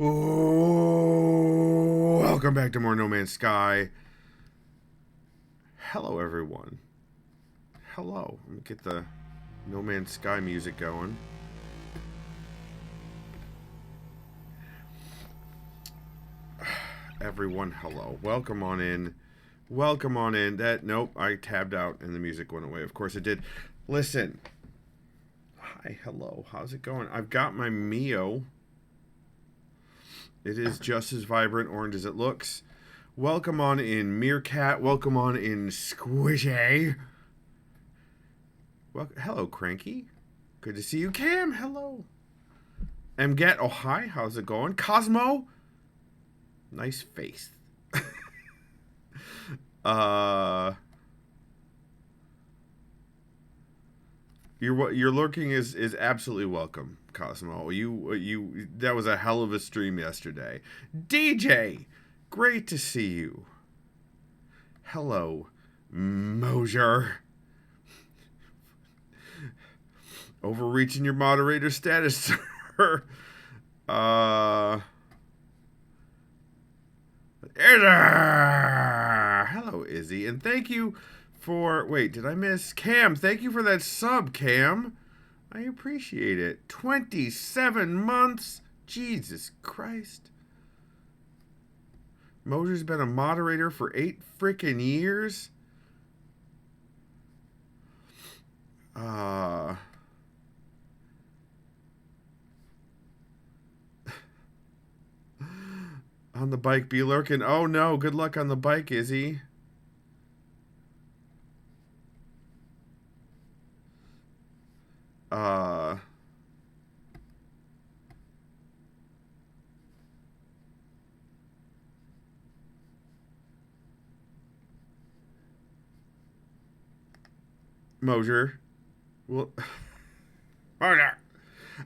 Oh, welcome back to more No Man's Sky. Hello, everyone. Hello. Let me get the No Man's Sky music going. Everyone, hello. Welcome on in. Welcome on in. Nope, I tabbed out and the music went away. Of course it did. Listen. Hi, hello. How's it going? I've got my Mio. It is just as vibrant orange as it looks. Welcome on in, Meerkat. Welcome on in, Squishy. Hello, Cranky. Good to see you, Cam. Hello. Mget. Oh, hi. How's it going? Cosmo. Nice face. Your lurking is absolutely welcome, Cosmo. You that was a hell of a stream yesterday. DJ, great to see you. Hello, Mosier. Overreaching your moderator status, sir. Hello, Izzy, and thank you for... Wait, did I miss? Cam, thank you for that sub, Cam. I appreciate it. 27 months? Jesus Christ. Mosier's been a moderator for 8 freaking years? On the bike, be lurking. Oh no, good luck on the bike, Izzy. Mosier. Well, Mosier.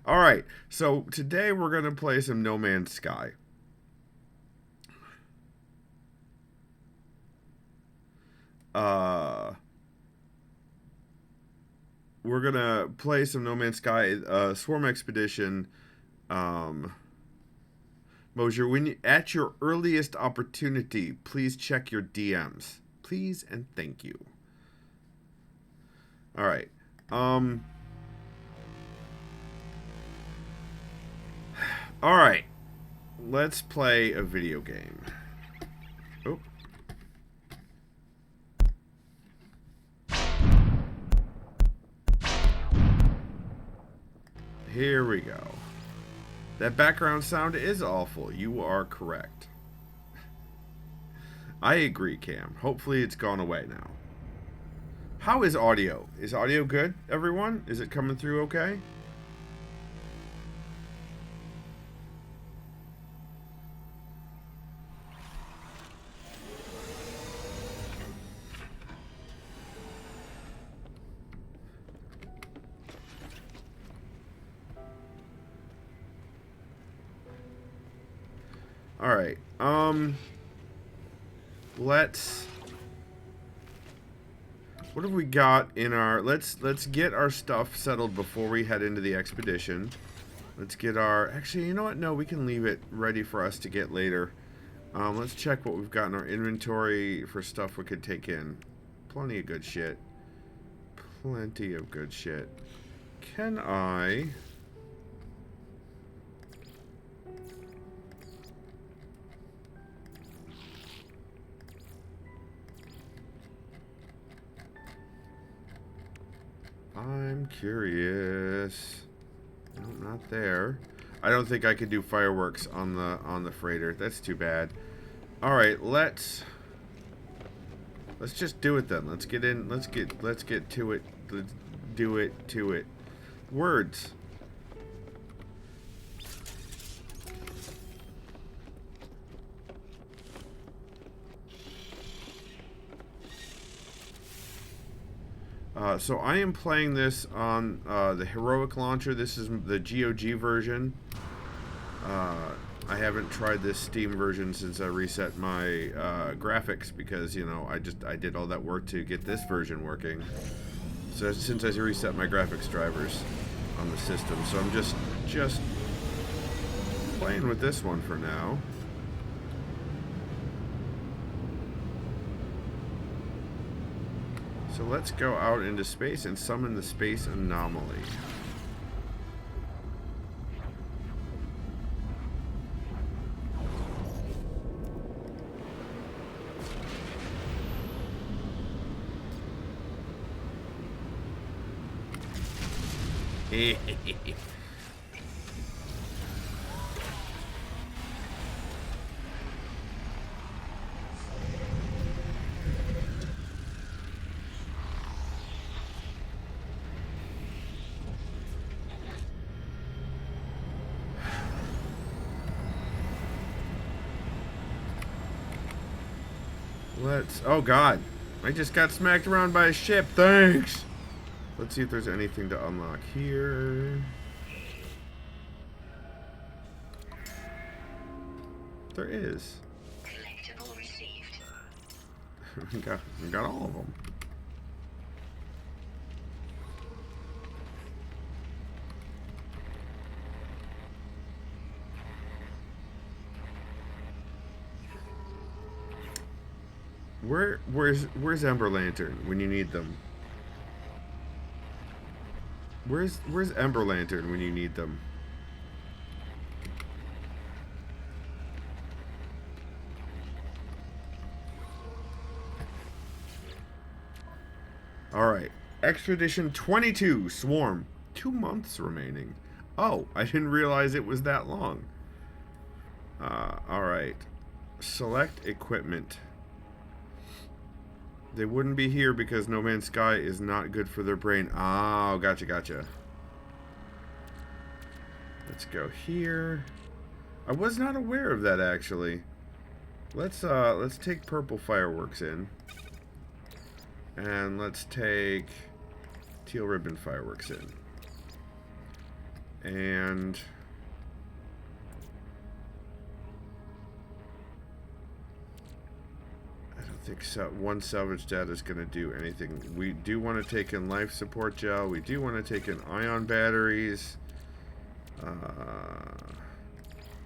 All right, so today we're going to play some No Man's Sky. We're going to play some No Man's Sky Swarm Expedition. Mosier, at your earliest opportunity, please check your DMs. Please and thank you. All right. All right. Let's play a video game. Oh. Here we go. That background sound is awful. You are correct. I agree, Cam. Hopefully it's gone away now. How is audio? Is audio good, everyone? Is it coming through okay? All right. Let's... What have we got in our... Let's get our stuff settled before we head into the expedition. Let's get our... Actually, you know what? No, we can leave it ready for us to get later. Let's check what we've got in our inventory for stuff we could take in. Plenty of good shit. Plenty of good shit. Can I... I'm curious. No, not there. I don't think I could do fireworks on the freighter. That's too bad. All right, let's just do it then. Let's get in. Let's get to it. Let's do it to it. Words. So I am playing this on the Heroic launcher. This is the GOG version. I haven't tried this Steam version since I reset my graphics because, you know, I did all that work to get this version working. So since I reset my graphics drivers on the system, so I'm just playing with this one for now. So let's go out into space and summon the space anomaly. Let's... Oh, God. I just got smacked around by a ship. Thanks. Let's see if there's anything to unlock here. There is. Collectible received. we got all of them. Where's Ember Lantern when you need them? Where's Ember Lantern when you need them? Alright. Expedition 22, Swarm. 2 months remaining. Oh, I didn't realize it was that long. Alright. Select equipment. They wouldn't be here because No Man's Sky is not good for their brain. Oh, gotcha. Let's go here. I was not aware of that, actually. Let's take purple fireworks in. And let's take teal ribbon fireworks in. And I don't think so. One salvage data is going to do anything. We do want to take in life support gel. We do want to take in ion batteries.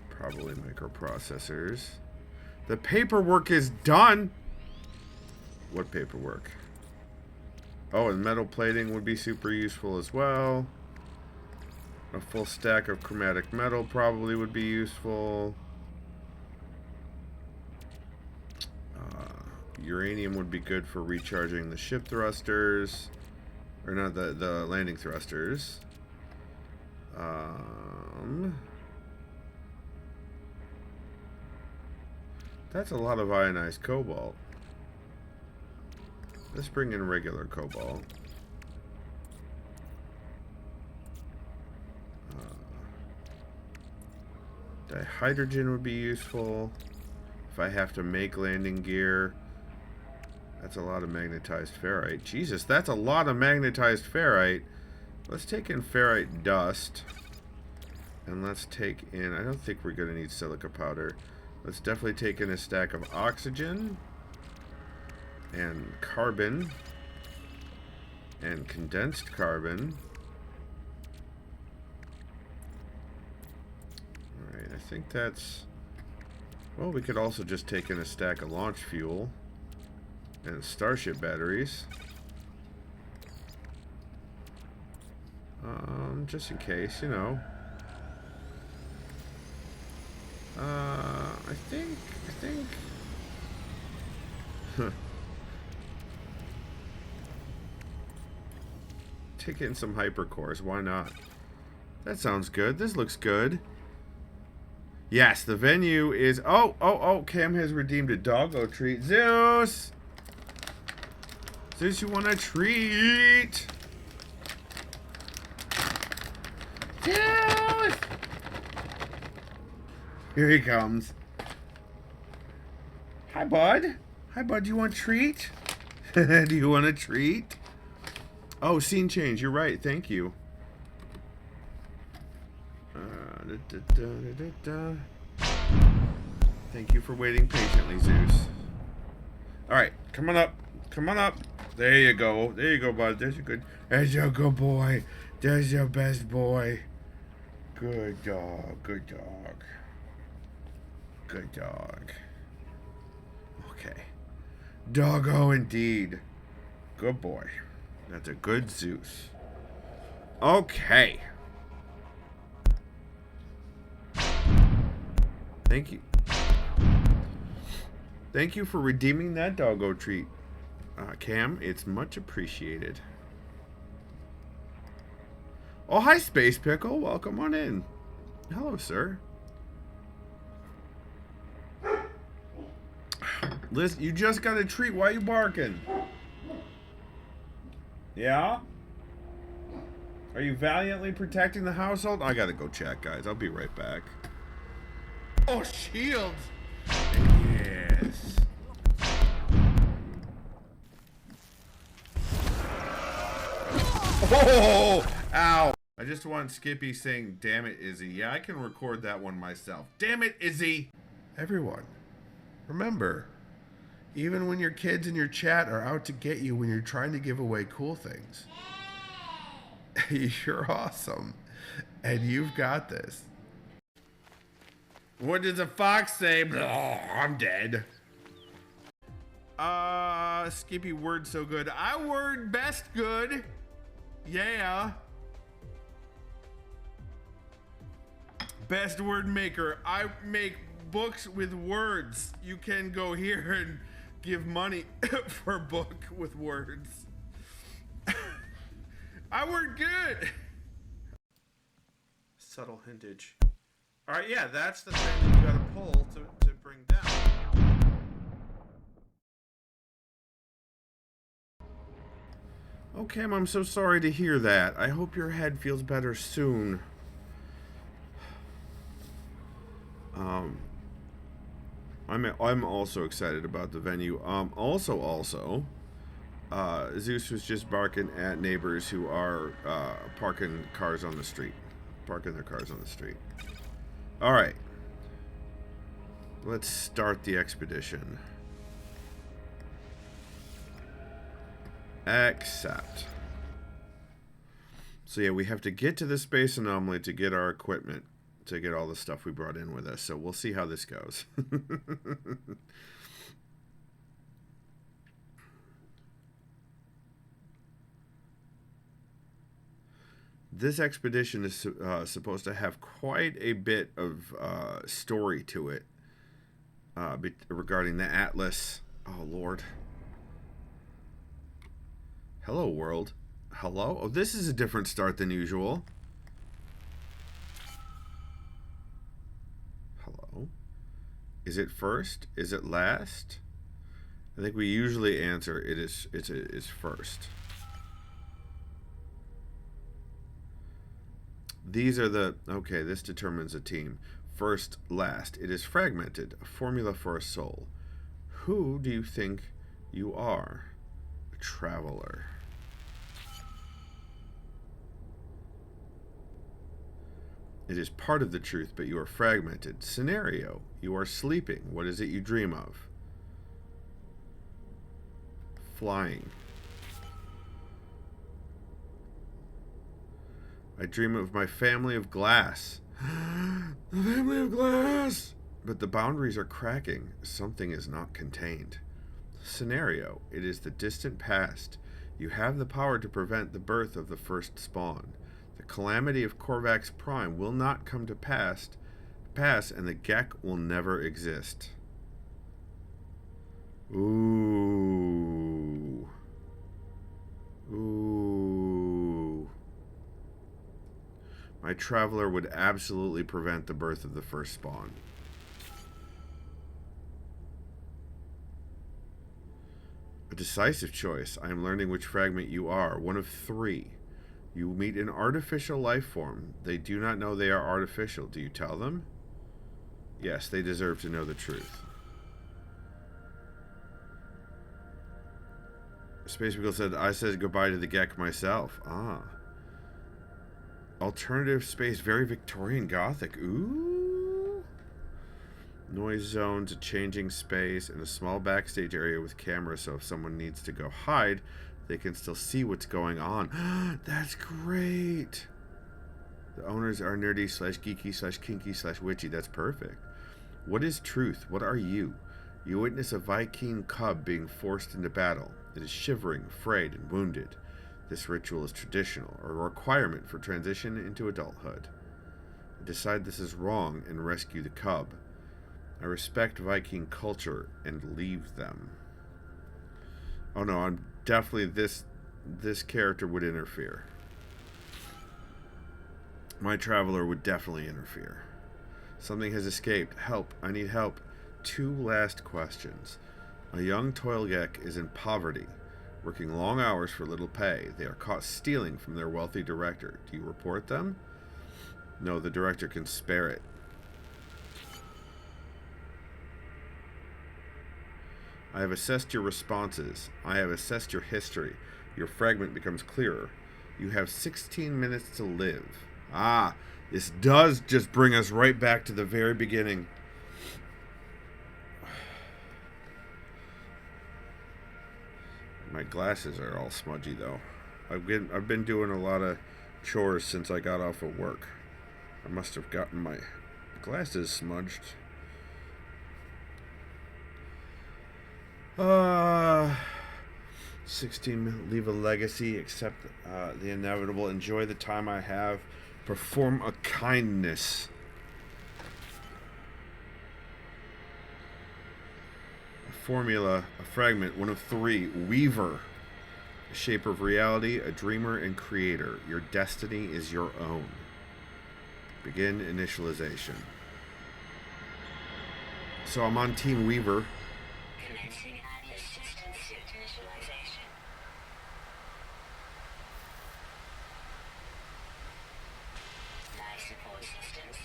Probably microprocessors. The paperwork is done. What paperwork? Oh, and metal plating would be super useful as well. A full stack of chromatic metal probably would be useful. Uranium would be good for recharging the ship thrusters. Or not, the landing thrusters. That's a lot of ionized cobalt. Let's bring in regular cobalt. Dihydrogen would be useful. If I have to make landing gear. That's a lot of magnetized ferrite. Jesus, that's a lot of magnetized ferrite. Let's take in ferrite dust. And let's take in... I don't think we're going to need silica powder. Let's definitely take in a stack of oxygen. And carbon. And condensed carbon. Alright, I think that's... Well, we could also just take in a stack of launch fuel. And starship batteries. Just in case, you know. I think... Take in some hypercores, why not? That sounds good. This looks good. Yes, the venue is... Oh, Cam has redeemed a doggo treat. Zeus! Zeus, you want a treat? Zeus! Here he comes. Hi, bud. Hi, bud. Do you want a treat? Do you want a treat? Oh, scene change. You're right. Thank you. Thank you for waiting patiently, Zeus. Alright, come on up. Come on up. There you go. There you go, bud. There's a good... There's your good boy. There's your best boy. Good dog. Good dog. Good dog. Okay. Doggo indeed. Good boy. That's a good Zeus. Okay. Thank you. Thank you for redeeming that doggo treat, Cam. It's much appreciated. Oh, hi, Space Pickle. Welcome on in. Hello, sir. Liz, you just got a treat. Why are you barking? Yeah? Are you valiantly protecting the household? I gotta go check, guys. I'll be right back. Oh, shields! Yes. Oh! Ow! I just want Skippy saying, "Damn it, Izzy." Yeah, I can record that one myself. Damn it, Izzy! Everyone, remember, even when your kids in your chat are out to get you when you're trying to give away cool things, you're awesome. And you've got this. What does a fox say? Oh, I'm dead. Skippy word so good. I word best good. Yeah. Best word maker. I make books with words. You can go here and give money for a book with words. I word good. Subtle hintage. All right, yeah, that's the thing that you gotta pull to bring down. Okay, I'm so sorry to hear that. I hope your head feels better soon. I'm also excited about the venue. Zeus was just barking at neighbors who are parking cars on the street. Parking their cars on the street. All right. Let's start the expedition. Accept. So yeah, we have to get to the space anomaly to get our equipment, to get all the stuff we brought in with us. So we'll see how this goes. This expedition is supposed to have quite a bit of story to it regarding the Atlas. Oh, Lord. Hello, world. Hello? Oh, this is a different start than usual. Hello? Is it first? Is it last? I think we usually answer it is first. These are the... Okay, this determines a team. First, last. It is fragmented. A formula for a soul. Who do you think you are? A traveler. It is part of the truth, but you are fragmented. Scenario. You are sleeping. What is it you dream of? Flying. I dream of my family of glass. The family of glass! But the boundaries are cracking. Something is not contained. Scenario. It is the distant past. You have the power to prevent the birth of the first spawn. The calamity of Korvax Prime will not come to pass, and the Gek will never exist. Ooh. Ooh. My traveler would absolutely prevent the birth of the first spawn. A decisive choice. I am learning which fragment you are. One of 3. You meet an artificial life form. They do not know they are artificial. Do you tell them? Yes, they deserve to know the truth. Space Beagle said, I said goodbye to the Gek myself. Ah. Alternative space, very Victorian Gothic. Ooh. Noise zones, a changing space, and a small backstage area with cameras, so if someone needs to go hide, they can still see what's going on. That's great. The owners are nerdy /geeky /kinky /witchy. That's perfect. What is truth? What are you? You witness a Viking cub being forced into battle. It is shivering, frayed, and wounded. This ritual is traditional, or a requirement for transition into adulthood. I decide this is wrong and rescue the cub. I respect Viking culture and leave them. Oh no, I'm definitely this character would interfere. My traveler would definitely interfere. Something has escaped. Help. I need help. 2 last questions. A young toilgek is in poverty, working long hours for little pay. They are caught stealing from their wealthy director. Do you report them? No, the director can spare it. I have assessed your responses. I have assessed your history. Your fragment becomes clearer. You have 16 minutes to live. Ah, this does just bring us right back to the very beginning. My glasses are all smudgy though. I've been doing a lot of chores since I got off of work. I must have gotten my glasses smudged. 16, leave a legacy, accept the inevitable, enjoy the time I have, perform a kindness. A formula, a fragment, 1 of 3, weaver. A shaper of reality, a dreamer and creator. Your destiny is your own. Begin initialization. So I'm on Team Weaver. Commencing Atlas system suit initialization. Life support systems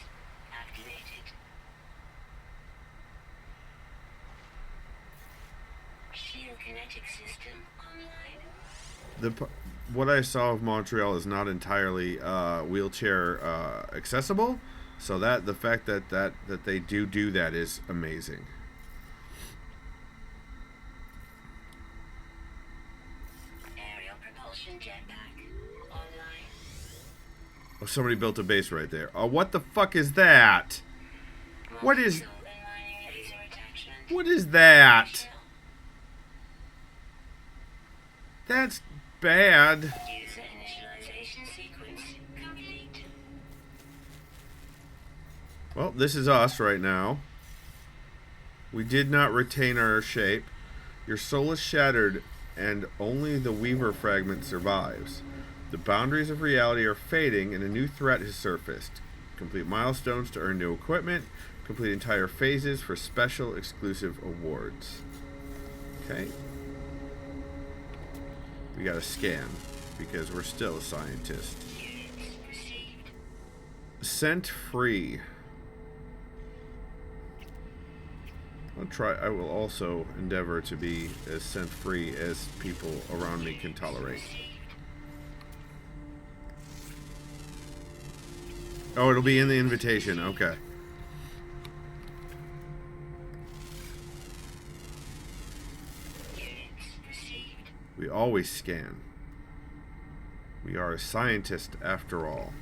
activated. Shield kinetic system online. What I saw of Montreal is not entirely wheelchair accessible, so that the fact that they do that is amazing. Aerial propulsion jetpack online. Oh, somebody built a base right there. Oh, what the fuck is that? What is Multi-tool and mining laser attachment. what is that? Shell. That's bad. User initialization sequence complete. Well, this is us right now. We did not retain our shape. Your soul is shattered, and only the Weaver fragment survives. The boundaries of reality are fading, and a new threat has surfaced. Complete milestones to earn new equipment. Complete entire phases for special exclusive awards. Okay. We gotta scan, because we're still a scientist. Units received. Scent free. I will also endeavor to be as scent free as people around me can tolerate. Oh, it'll be in the invitation. Okay. Units received. We always scan. We are a scientist after all.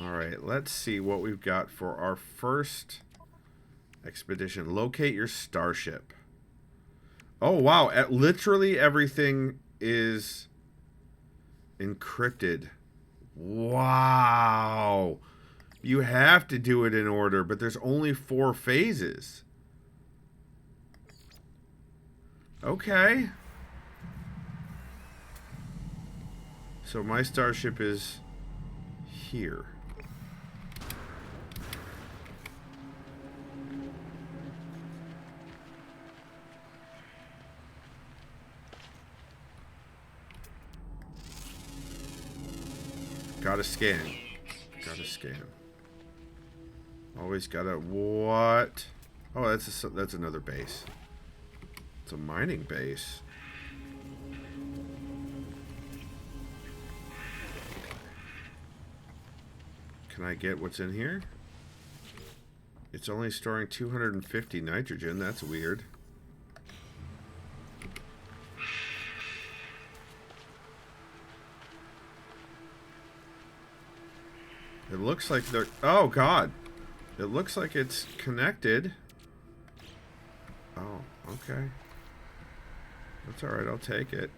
Alright, let's see what we've got for our first expedition. Locate your starship. Oh, wow. Literally everything is encrypted. Wow. You have to do it in order, but there's only 4 phases. Okay. So my starship is here. Gotta scan. Gotta scan. Always gotta... What? Oh, that's another base. It's a mining base. Can I get what's in here? It's only storing 250 nitrogen. That's weird. It looks like they're... Oh, God. It looks like it's connected. Oh, okay. That's alright. I'll take it.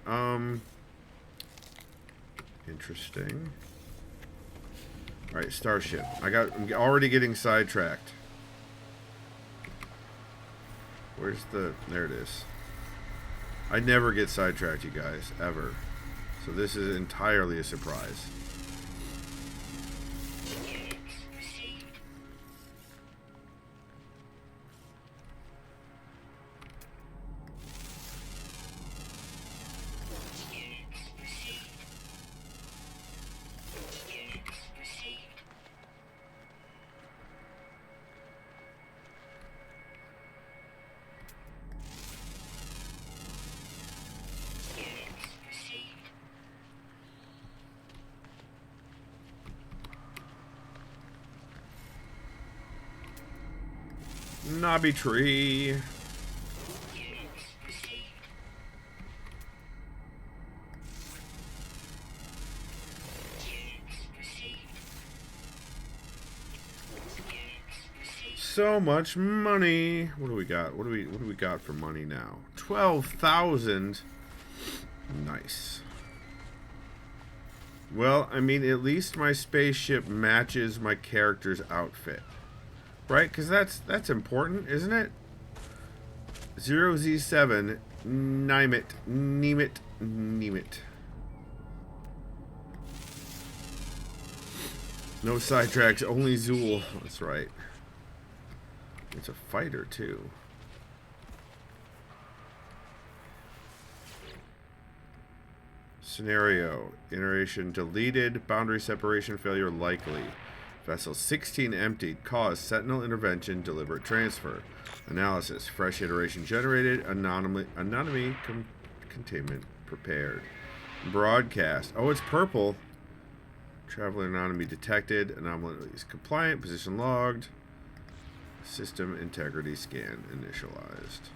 Interesting. Alright, Starship. I'm already getting sidetracked. Where's the... There it is. I never get sidetracked, you guys. Ever. So this is entirely a surprise. Units received. Units received. Units received. Units received. Knobby tree. Units received. Units received. Units received. So much money. What do we got? What do we got for money now? 12,000. Nice. Well, I mean, at least my spaceship matches my character's outfit. Right? Because that's important, isn't it? 0Z7. Name it. Name it. Name it. No sidetracks, only Zool. That's right. It's a fighter, too. Scenario. Iteration deleted. Boundary separation failure likely. Vessel 16 emptied. Cause sentinel intervention. Deliberate transfer. Analysis. Fresh iteration generated. Anonymity containment prepared. Broadcast. Oh, it's purple. Traveler anomaly detected. Anomalies compliant. Position logged. System integrity scan initialized.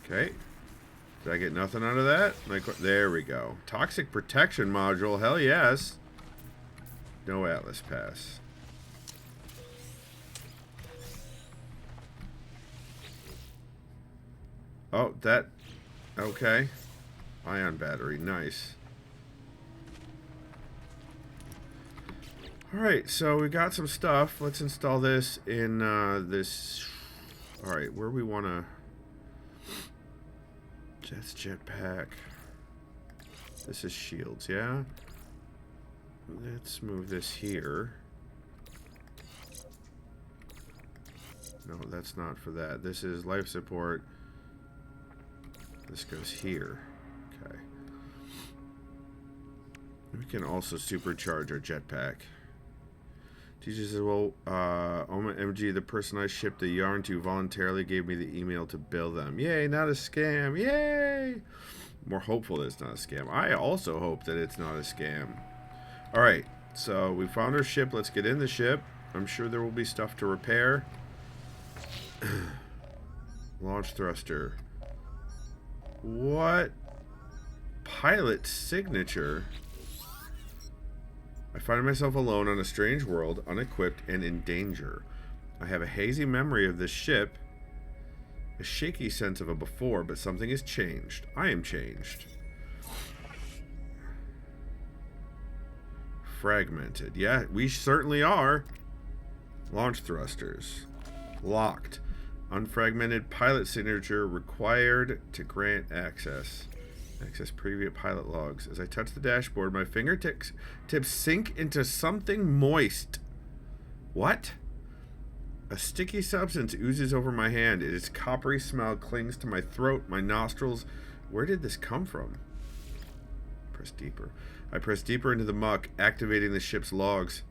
Okay. Did I get nothing out of that? Like, there we go. Toxic protection module. Hell yes. No Atlas pass. Oh, that... Okay. Ion battery. Nice. Alright, so we got some stuff. Let's install this in this... Alright, where we want to... Jets jetpack. This is shields, yeah? Let's move this here. No, that's not for that. This is life support. This goes here. Okay. We can also supercharge our jetpack. Teacher says, well, Oma MG, the person I shipped the yarn to voluntarily gave me the email to bill them. Yay, not a scam. Yay! More hopeful that it's not a scam. I also hope that it's not a scam. Alright, so we found our ship. Let's get in the ship. I'm sure there will be stuff to repair. Launch thruster. What? Pilot signature? I find myself alone on a strange world, unequipped and in danger. I have a hazy memory of this ship, a shaky sense of a before, but something has changed. I am changed. Fragmented. Yeah, we certainly are. Launch thrusters. Locked. Unfragmented pilot signature required to grant access. Access previous pilot logs. As I touch the dashboard, my fingertips sink into something moist. What? A sticky substance oozes over my hand. Its coppery smell clings to my throat, my nostrils. Where did this come from? Press deeper. I press deeper into the muck, activating the ship's logs.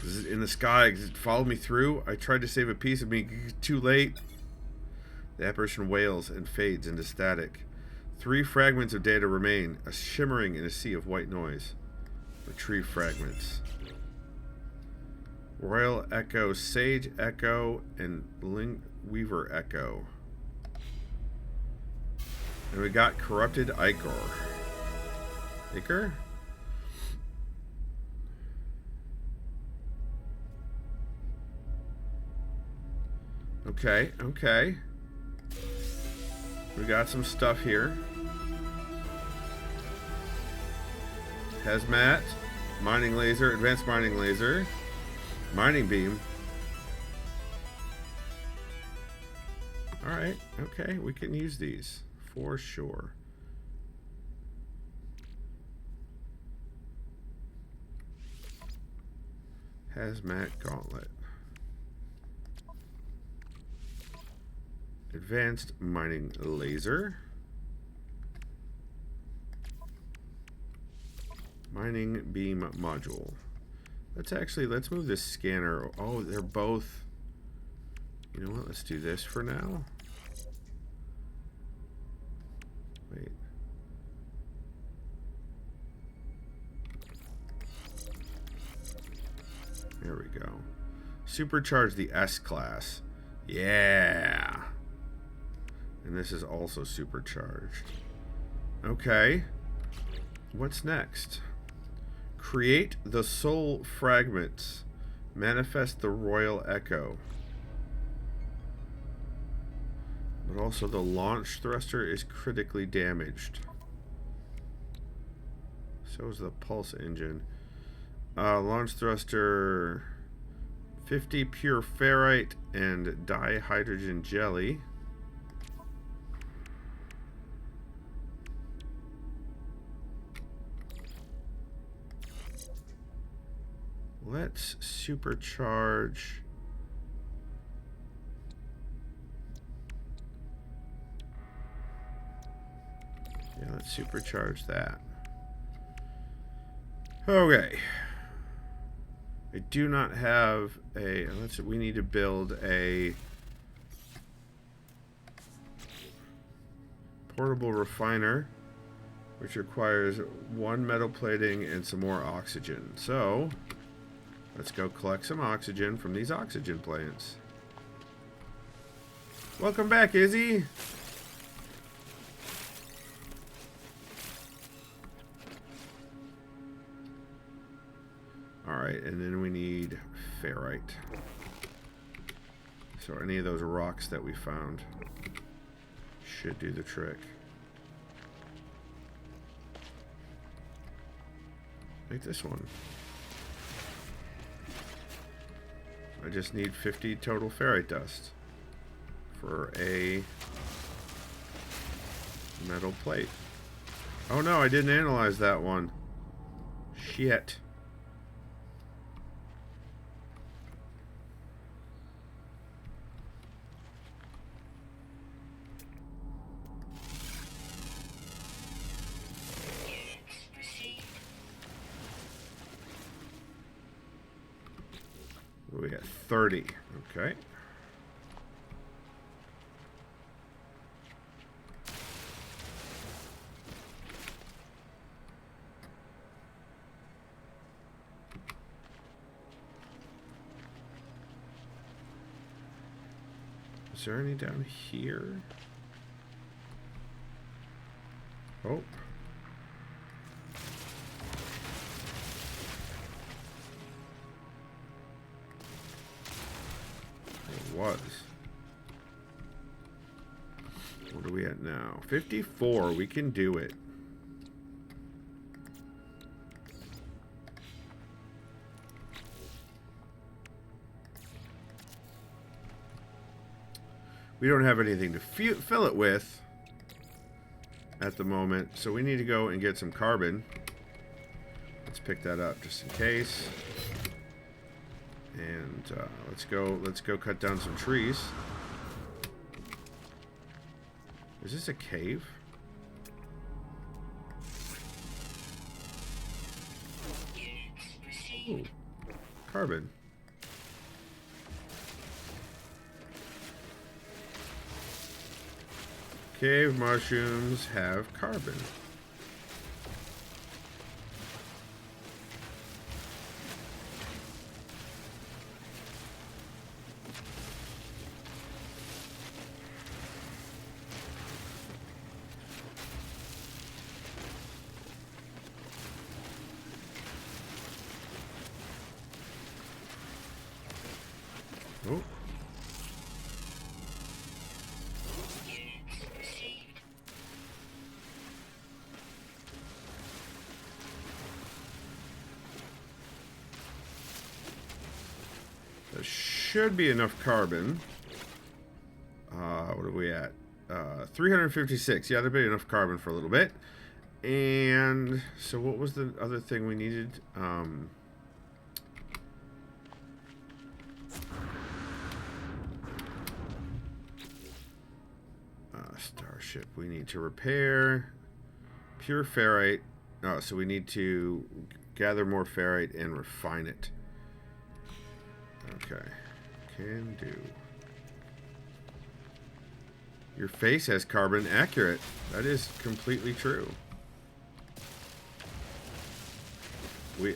Is it in the sky? Does it follow me through? I tried to save a piece of me. Too late. The apparition wails and fades into static. 3 fragments of data remain, a shimmering in a sea of white noise. Retrieve fragments. Royal Echo, Sage Echo, and Weaver Echo. And we got Corrupted Ichor. Ichor? Okay, okay. We got some stuff here. Hazmat, mining laser, advanced mining laser, mining beam. Alright, okay, we can use these for sure. Hazmat gauntlet. Advanced mining laser. Mining beam module. Let's move this scanner. Oh, they're both. You know what? Let's do this for now. Wait. There we go. Supercharge the S class. Yeah. And this is also supercharged. Okay. What's next? Create the soul fragments. Manifest the royal echo. But also the launch thruster is critically damaged. So is the pulse engine. Launch thruster 50 pure ferrite and dihydrogen jelly. Let's supercharge. Yeah, let's supercharge that. Okay. I do not have a. We need to build a portable refiner, which requires 1 metal plating and some more oxygen. So, let's go collect some oxygen from these oxygen plants. Welcome back, Izzy. Alright, and then we need ferrite. So any of those rocks that we found should do the trick. Like this one. I just need 50 total ferrite dust for a metal plate. Oh no, I didn't analyze that one. Shit. We got 30. Okay. Is there any down here? Oh. Was. What are we at now? 54. We can do it. We don't have anything to fill it with at the moment, so we need to go and get some carbon. Let's pick that up just in case. And let's go cut down some trees. Is this a cave? Ooh, carbon. Cave mushrooms have carbon. should be enough carbon. What are we at? 356. Yeah, there'll be enough carbon for a little bit. And so what was the other thing we needed? Starship. We need to repair pure ferrite. Oh, so we need to gather more ferrite and refine it. Okay. Can do. Your face has carbon. Accurate. That is completely true.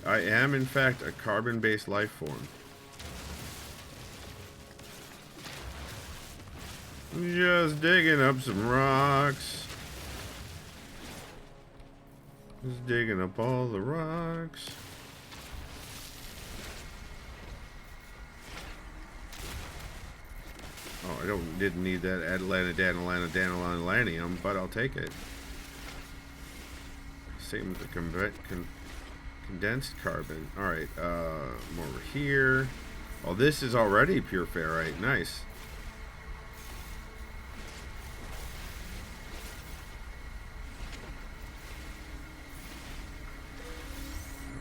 I am, in fact, a carbon-based life form. Just digging up some rocks. Just digging up all the rocks. Oh, didn't need that Atlantidanilanium, but I'll take it. Same with the condensed carbon. Alright, more over here. Oh, this is already pure ferrite. Nice.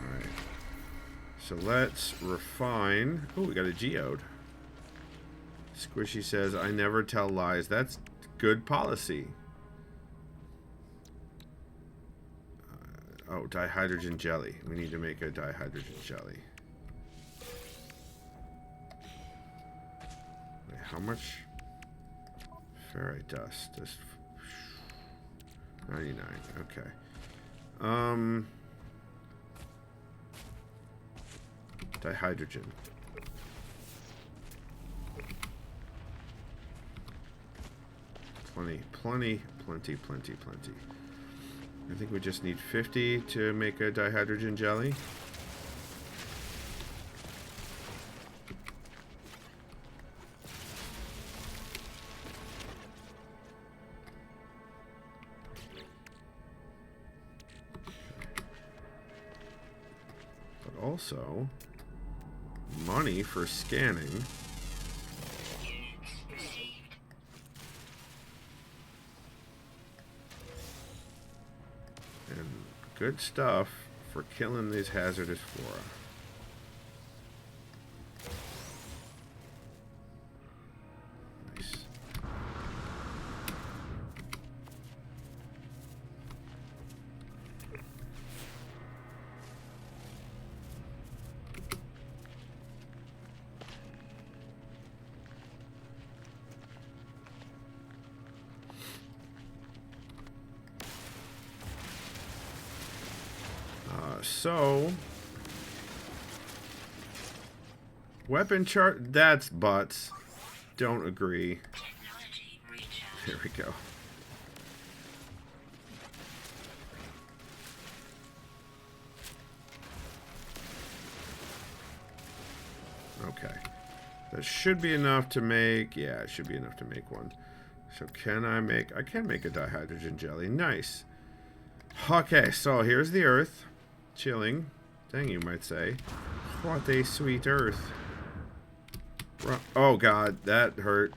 Alright. So let's refine. Oh, we got a geode. Squishy says, I never tell lies. That's good policy. Oh, dihydrogen jelly. We need to make a dihydrogen jelly. Wait, how much ferrite dust? Just 99. Okay. Dihydrogen. Plenty. I think we just need 50 to make a dihydrogen jelly. But also, money for scanning. Good stuff for killing these hazardous flora. Nice. So, weapon chart, that's butts. Don't agree. There we go. Okay. That should be enough to make, yeah, it should be enough to make one. So can I can make a dihydrogen jelly. Nice. Okay, so here's the Earth. Chilling. Dang, you might say. What a sweet Earth. Oh god, that hurt.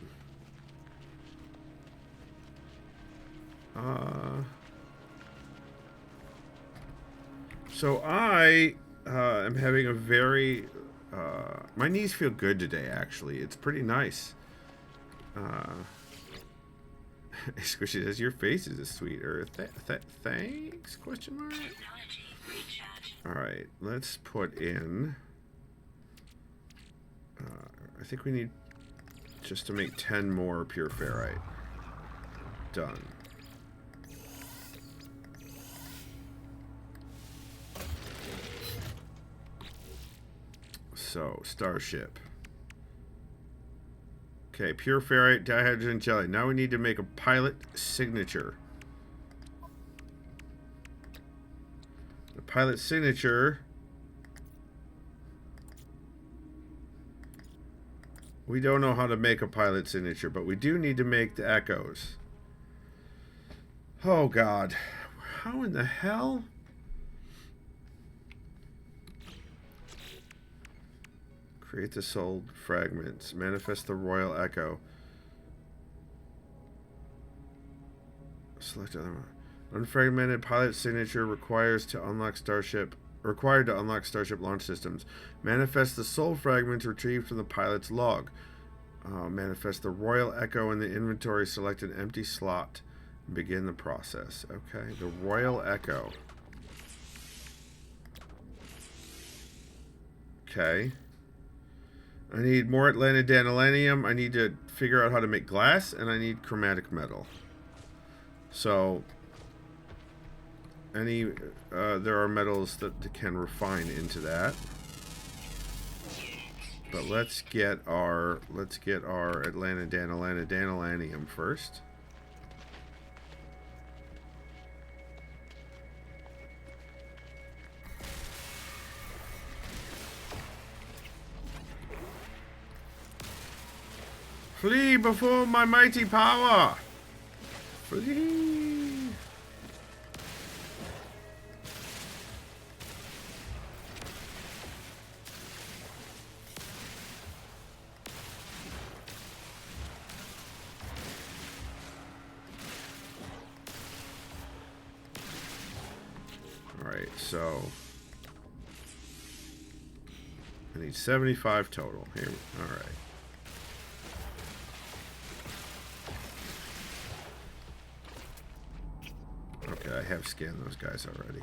So I am having a very my knees feel good today, actually. It's pretty nice. Squishy says your face is a sweet Earth. Thanks? Question mark. Alright, let's put in... I think we need just to make 10 more pure ferrite. Done. So, Starship. Okay, pure ferrite, dihydrogen jelly. Now we need to make a pilot signature. Pilot signature. We don't know how to make a pilot signature, but we do need to make the echoes. Oh god. How in the hell? Create the soul fragments. Manifest the royal echo. Select other one. Unfragmented pilot signature required to unlock starship launch systems. Manifest the soul fragments retrieved from the pilot's log. Manifest the royal echo in the inventory. Select an empty slot. Begin the process. Okay, the royal echo. Okay. I need more Atlantidanolanium. I need to figure out how to make glass, and I need chromatic metal. So, there are metals that can refine into that. But let's get our Atlantidanolanium first. Flee before my mighty power! Flee! Alright, so I need 75 total. Here, alright. Okay, I have scanned those guys already.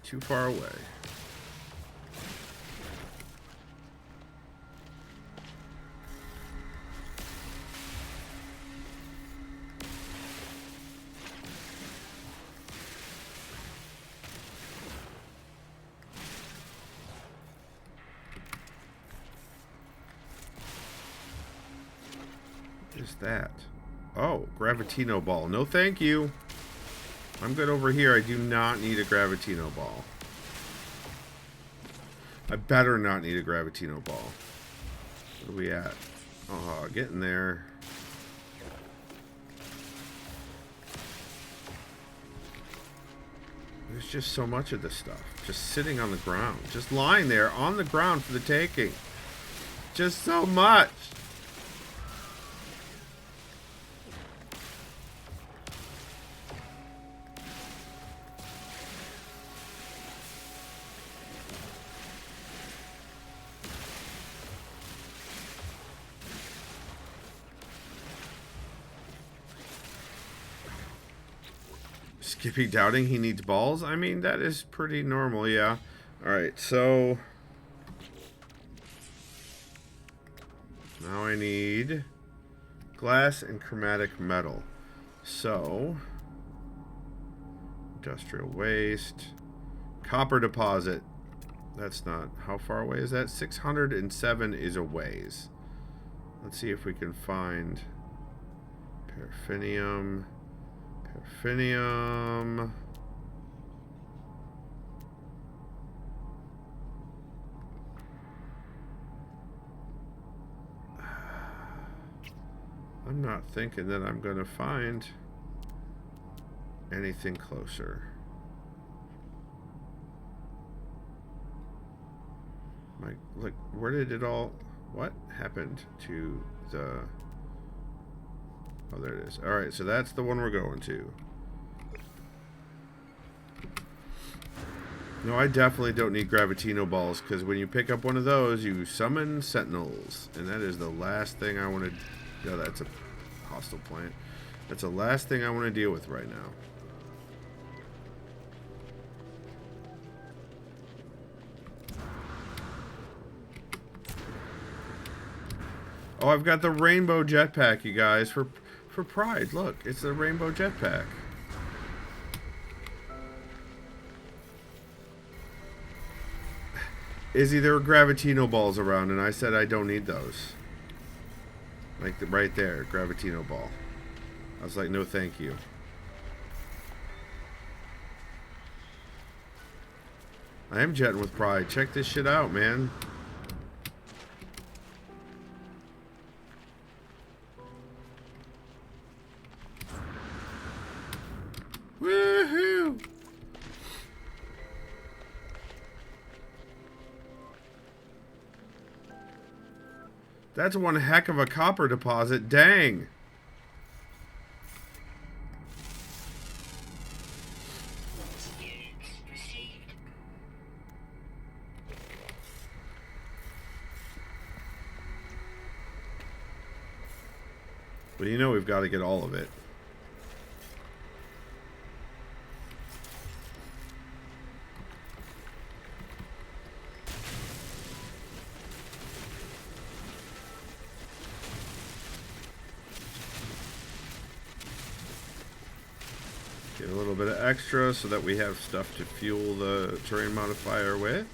Too far away. What is that? Oh, Gravitino ball. No, thank you. I'm good over here. I do not need a Gravitino ball. I better not need a Gravitino ball. Where are we at? Oh, getting there. There's just so much of this stuff. Just sitting on the ground. Just lying there on the ground for the taking. Just so much. Skippy doubting he needs balls? I mean, that is pretty normal, yeah. Alright, so now I need glass and chromatic metal. So, industrial waste. Copper deposit. That's not... How far away is that? 607 is a ways. Let's see if we can find paraffinium. Paraffinium. I'm not thinking that I'm going to find anything closer. Look, where did it all... What happened to the... Oh, there it is. Alright, so that's the one we're going to. No, I definitely don't need Gravitino balls, because when you pick up one of those, you summon Sentinels. And that is the last thing I want to... Yeah, that's a hostile plant. That's the last thing I want to deal with right now. Oh, I've got the rainbow jetpack, you guys, for Pride. Look, it's the rainbow jetpack. Izzy, there were Gravitino balls around, and I said I don't need those. Like, right there, Gravitino ball. I was like, no thank you. I am jetting with Pride. Check this shit out, man. That's one heck of a copper deposit. Dang. Units received. Well, you know we've got to get all of it. Get a little bit of extra so that we have stuff to fuel the terrain modifier with.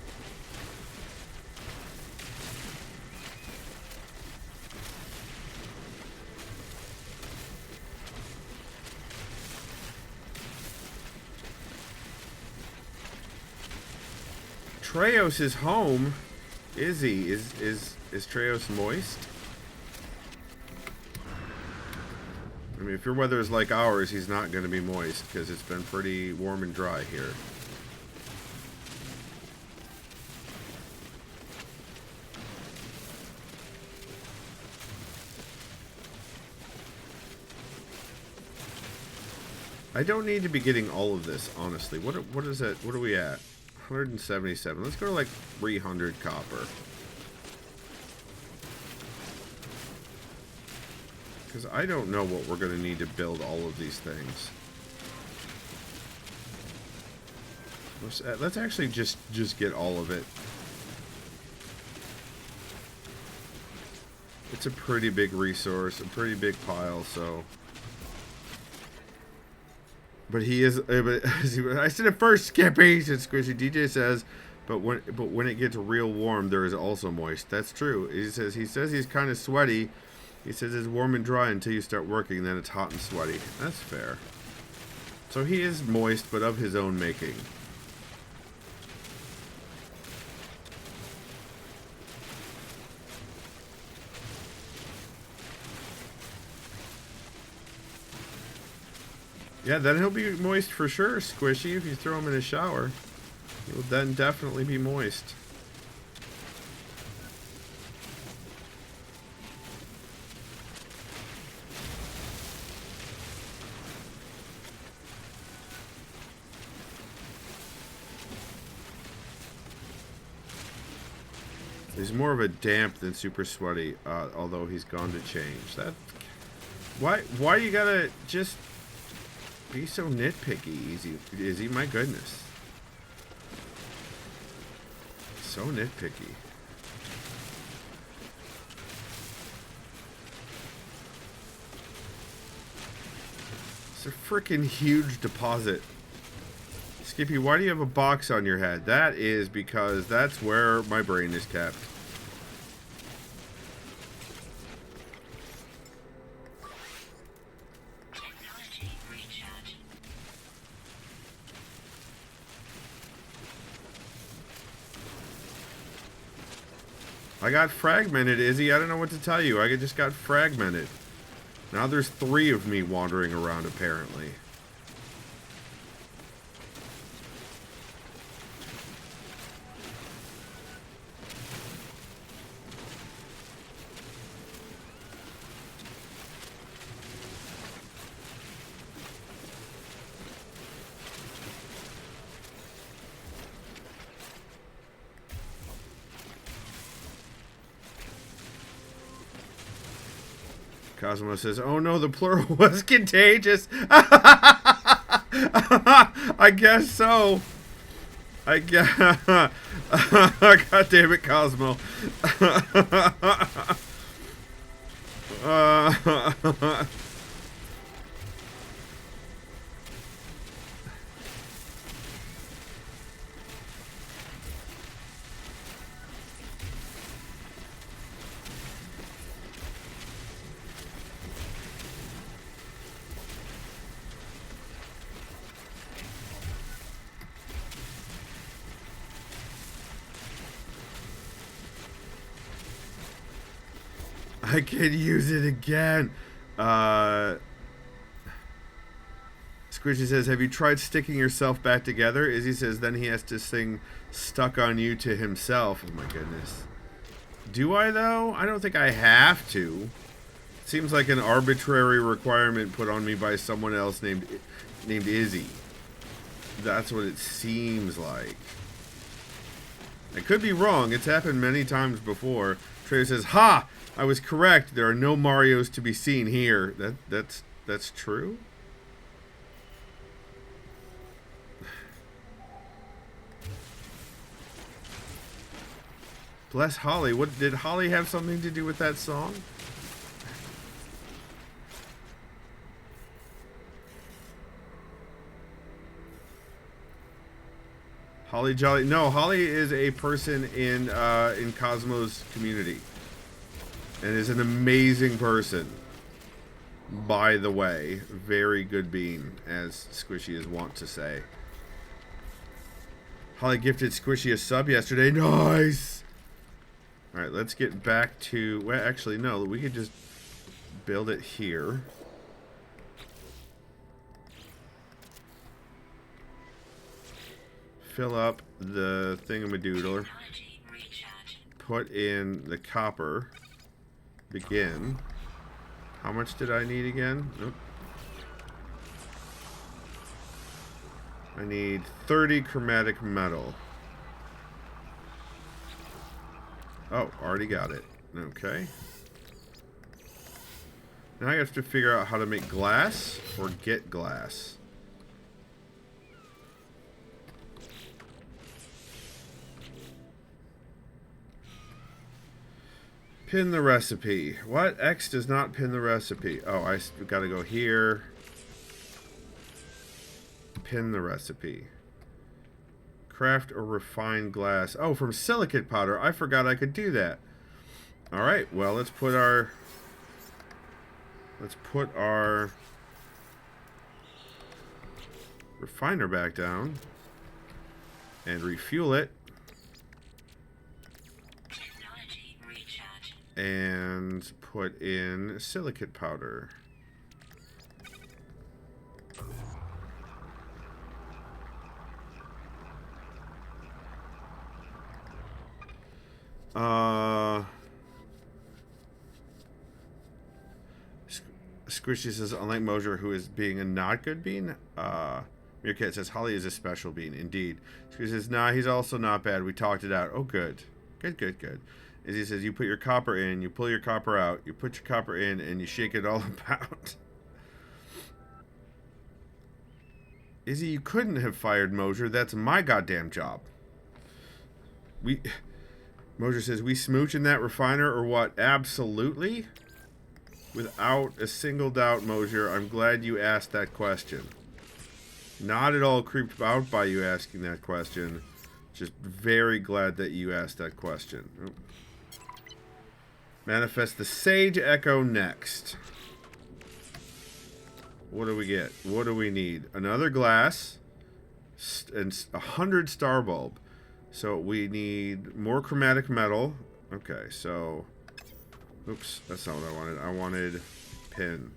Treos is home. Is he? Is Treos moist? I mean, if your weather is like ours, he's not going to be moist because it's been pretty warm and dry here. I don't need to be getting all of this, honestly. What is it? What are we at? 177. Let's go to like 300 copper. Because I don't know what we're going to need to build all of these things. Let's actually just get all of it. It's a pretty big resource, a pretty big pile, so... But he is. I said it first, Skippy. Said Squishy. DJ says, but when it gets real warm, there is also moist. That's true. He says he's kind of sweaty. He says it's warm and dry until you start working. Then it's hot and sweaty. That's fair. So he is moist, but of his own making. Yeah, then he'll be moist for sure, Squishy. If you throw him in a shower, he'll then definitely be moist. He's more of a damp than super sweaty, although he's gone to change. That why you gotta just be so nitpicky, Izzy? My goodness. So nitpicky. It's a freaking huge deposit. Skippy, why do you have a box on your head? That is because that's where my brain is kept. Technology recharge. I got fragmented, Izzy. I don't know what to tell you. I just got fragmented. Now there's 3 of me wandering around, apparently. Cosmo says, oh no, the plural was contagious. I guess so. I guess. God damn it, Cosmo. I can use it again. Squishy says, have you tried sticking yourself back together? Izzy says, then he has to sing Stuck on You to himself. Oh my goodness. Do I, though? I don't think I have to. Seems like an arbitrary requirement put on me by someone else named Izzy. That's what it seems like. I could be wrong. It's happened many times before. Trader says, "Ha! I was correct. There are no Marios to be seen here." That's true? Bless Holly. What did Holly have something to do with that song? Holly Jolly. No, Holly is a person in Cosmo's community, and is an amazing person. By the way, very good bean, as Squishy is wont to say. Holly gifted Squishy a sub yesterday. Nice. All right, let's get back to. Well, actually, no. We could just build it here. Fill up the thingamadoodler. Put in the copper. Begin. How much did I need again? Nope. I need 30 chromatic metal. Oh, already got it. Okay. Now I have to figure out how to make glass or get glass. Pin the recipe. What? X does not pin the recipe. Oh, I gotta go here. Pin the recipe. Craft or refine glass. Oh, from silicate powder. I forgot I could do that. Alright, well, let's put our refiner back down and refuel it. And put in silicate powder. Squishy says, unlike Mosier, who is being a not good bean, Meerkat says, Holly is a special bean, indeed. Squishy says, nah, he's also not bad. We talked it out. Oh, good. Good. Izzy says, you put your copper in, you pull your copper out, you put your copper in, and you shake it all about. Izzy, you couldn't have fired Mosier. That's my goddamn job. Mosier says, we smooch in that refiner or what? Absolutely. Without a single doubt, Mosier, I'm glad you asked that question. Not at all creeped out by you asking that question. Just very glad that you asked that question. Oh. Manifest the Sage Echo next. What do we get? What do we need? Another glass and 100 star bulb. So we need more chromatic metal. Okay, so... Oops, that's not what I wanted. I wanted pin.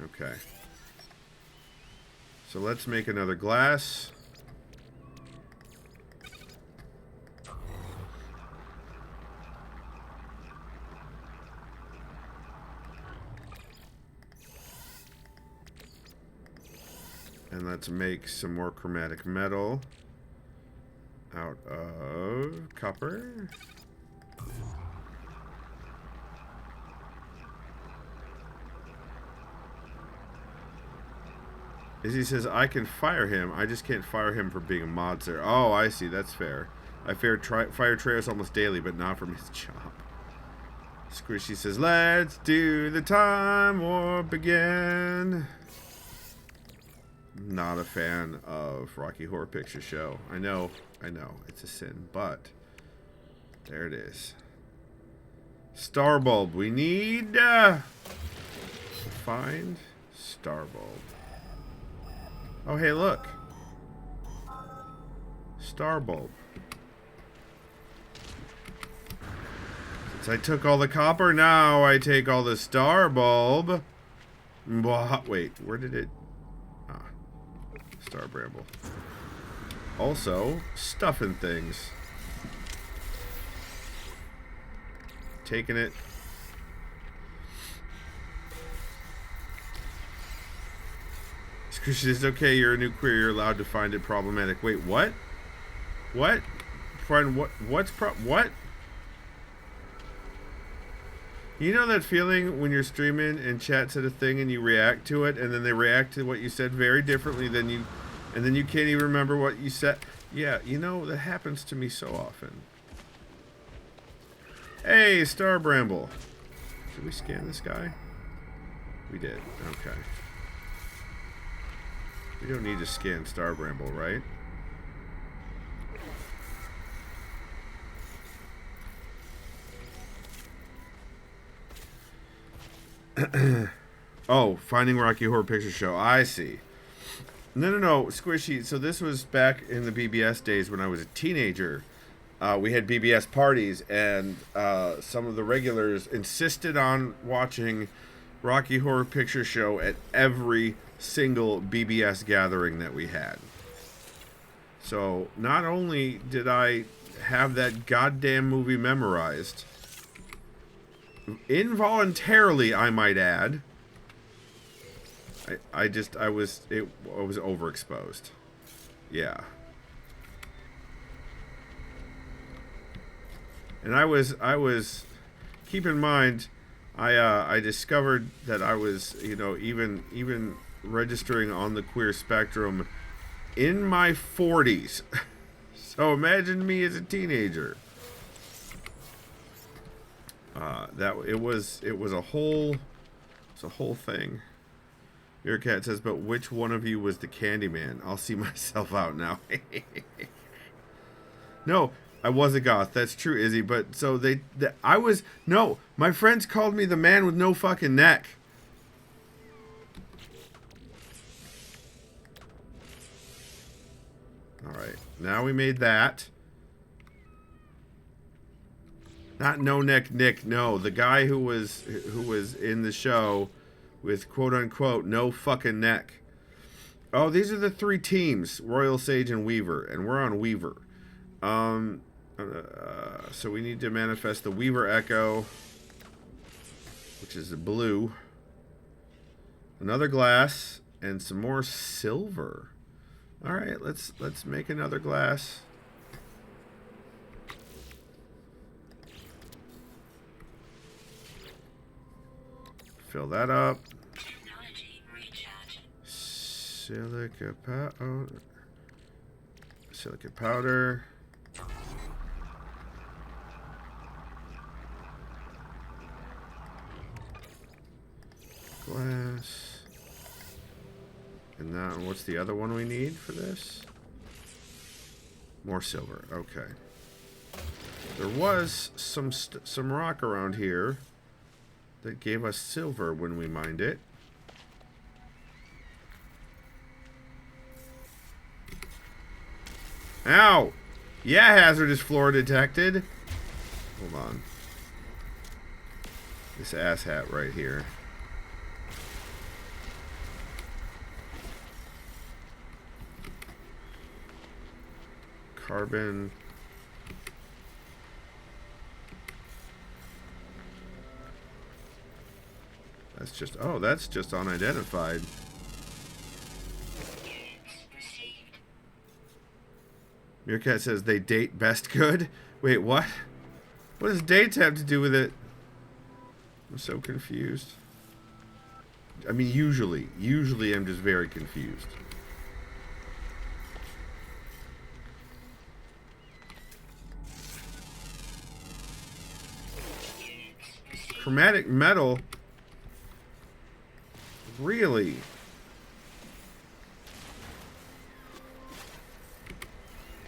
Okay. So let's make another glass. And let's make some more chromatic metal out of copper. Izzy says, I can fire him. I just can't fire him for being a mod sir. Oh, I see. That's fair. I fire Treos almost daily, but not from his job. Squishy says, let's do the time warp again. Not a fan of Rocky Horror Picture Show. I know, it's a sin, but there it is. Star bulb. We need find star bulb. Oh, hey, look. Star bulb. Since I took all the copper, now I take all the star bulb. Wait, where did it... Star bramble. Also, stuffing things. taking it. Squishy, it's okay. You're a new queer. You're allowed to find it problematic. Wait, what? What? Friend, what? What? You know that feeling when you're streaming and chat said a thing and you react to it, and then they react to what you said very differently than you, and then you can't even remember what you said? Yeah, you know, that happens to me so often. Hey, Star Bramble. Did we scan this guy? We did. Okay. We don't need to scan Star Bramble, right? Oh, Finding Rocky Horror Picture Show. I see. No, Squishy. So this was back in the BBS days when I was a teenager. We had BBS parties, and some of the regulars insisted on watching Rocky Horror Picture Show at every single BBS gathering that we had. So not only did I have that goddamn movie memorized, involuntarily, I might add, I was overexposed. Yeah. And I was keep in mind, I discovered that I was, you know, even registering on the queer spectrum in my 40s. So imagine me as a teenager. It was a whole thing. Your cat says, but which one of you was the Candyman? I'll see myself out now. No, I was a goth. That's true, Izzy. But so my friends called me the man with no fucking neck. All right, now we made that. Not No Neck Nick. No, the guy who was in the show with quote unquote no fucking neck. Oh, these are the three teams: Royal Sage and Weaver, and we're on Weaver. So we need to manifest the Weaver Echo, which is the blue. Another glass and some more silver. All right, let's make another glass. Fill that up. Technology recharge. Silica powder. Glass. And now, what's the other one we need for this? More silver. Okay. There was some rock around here that gave us silver when we mined it. Ow! Yeah, hazardous floor detected. Hold on. This asshat right here. Carbon. That's just unidentified. Meerkat says they date best good. Wait, what? What does dates have to do with it? I'm so confused. I mean, usually I'm just very confused. Chromatic metal? Really?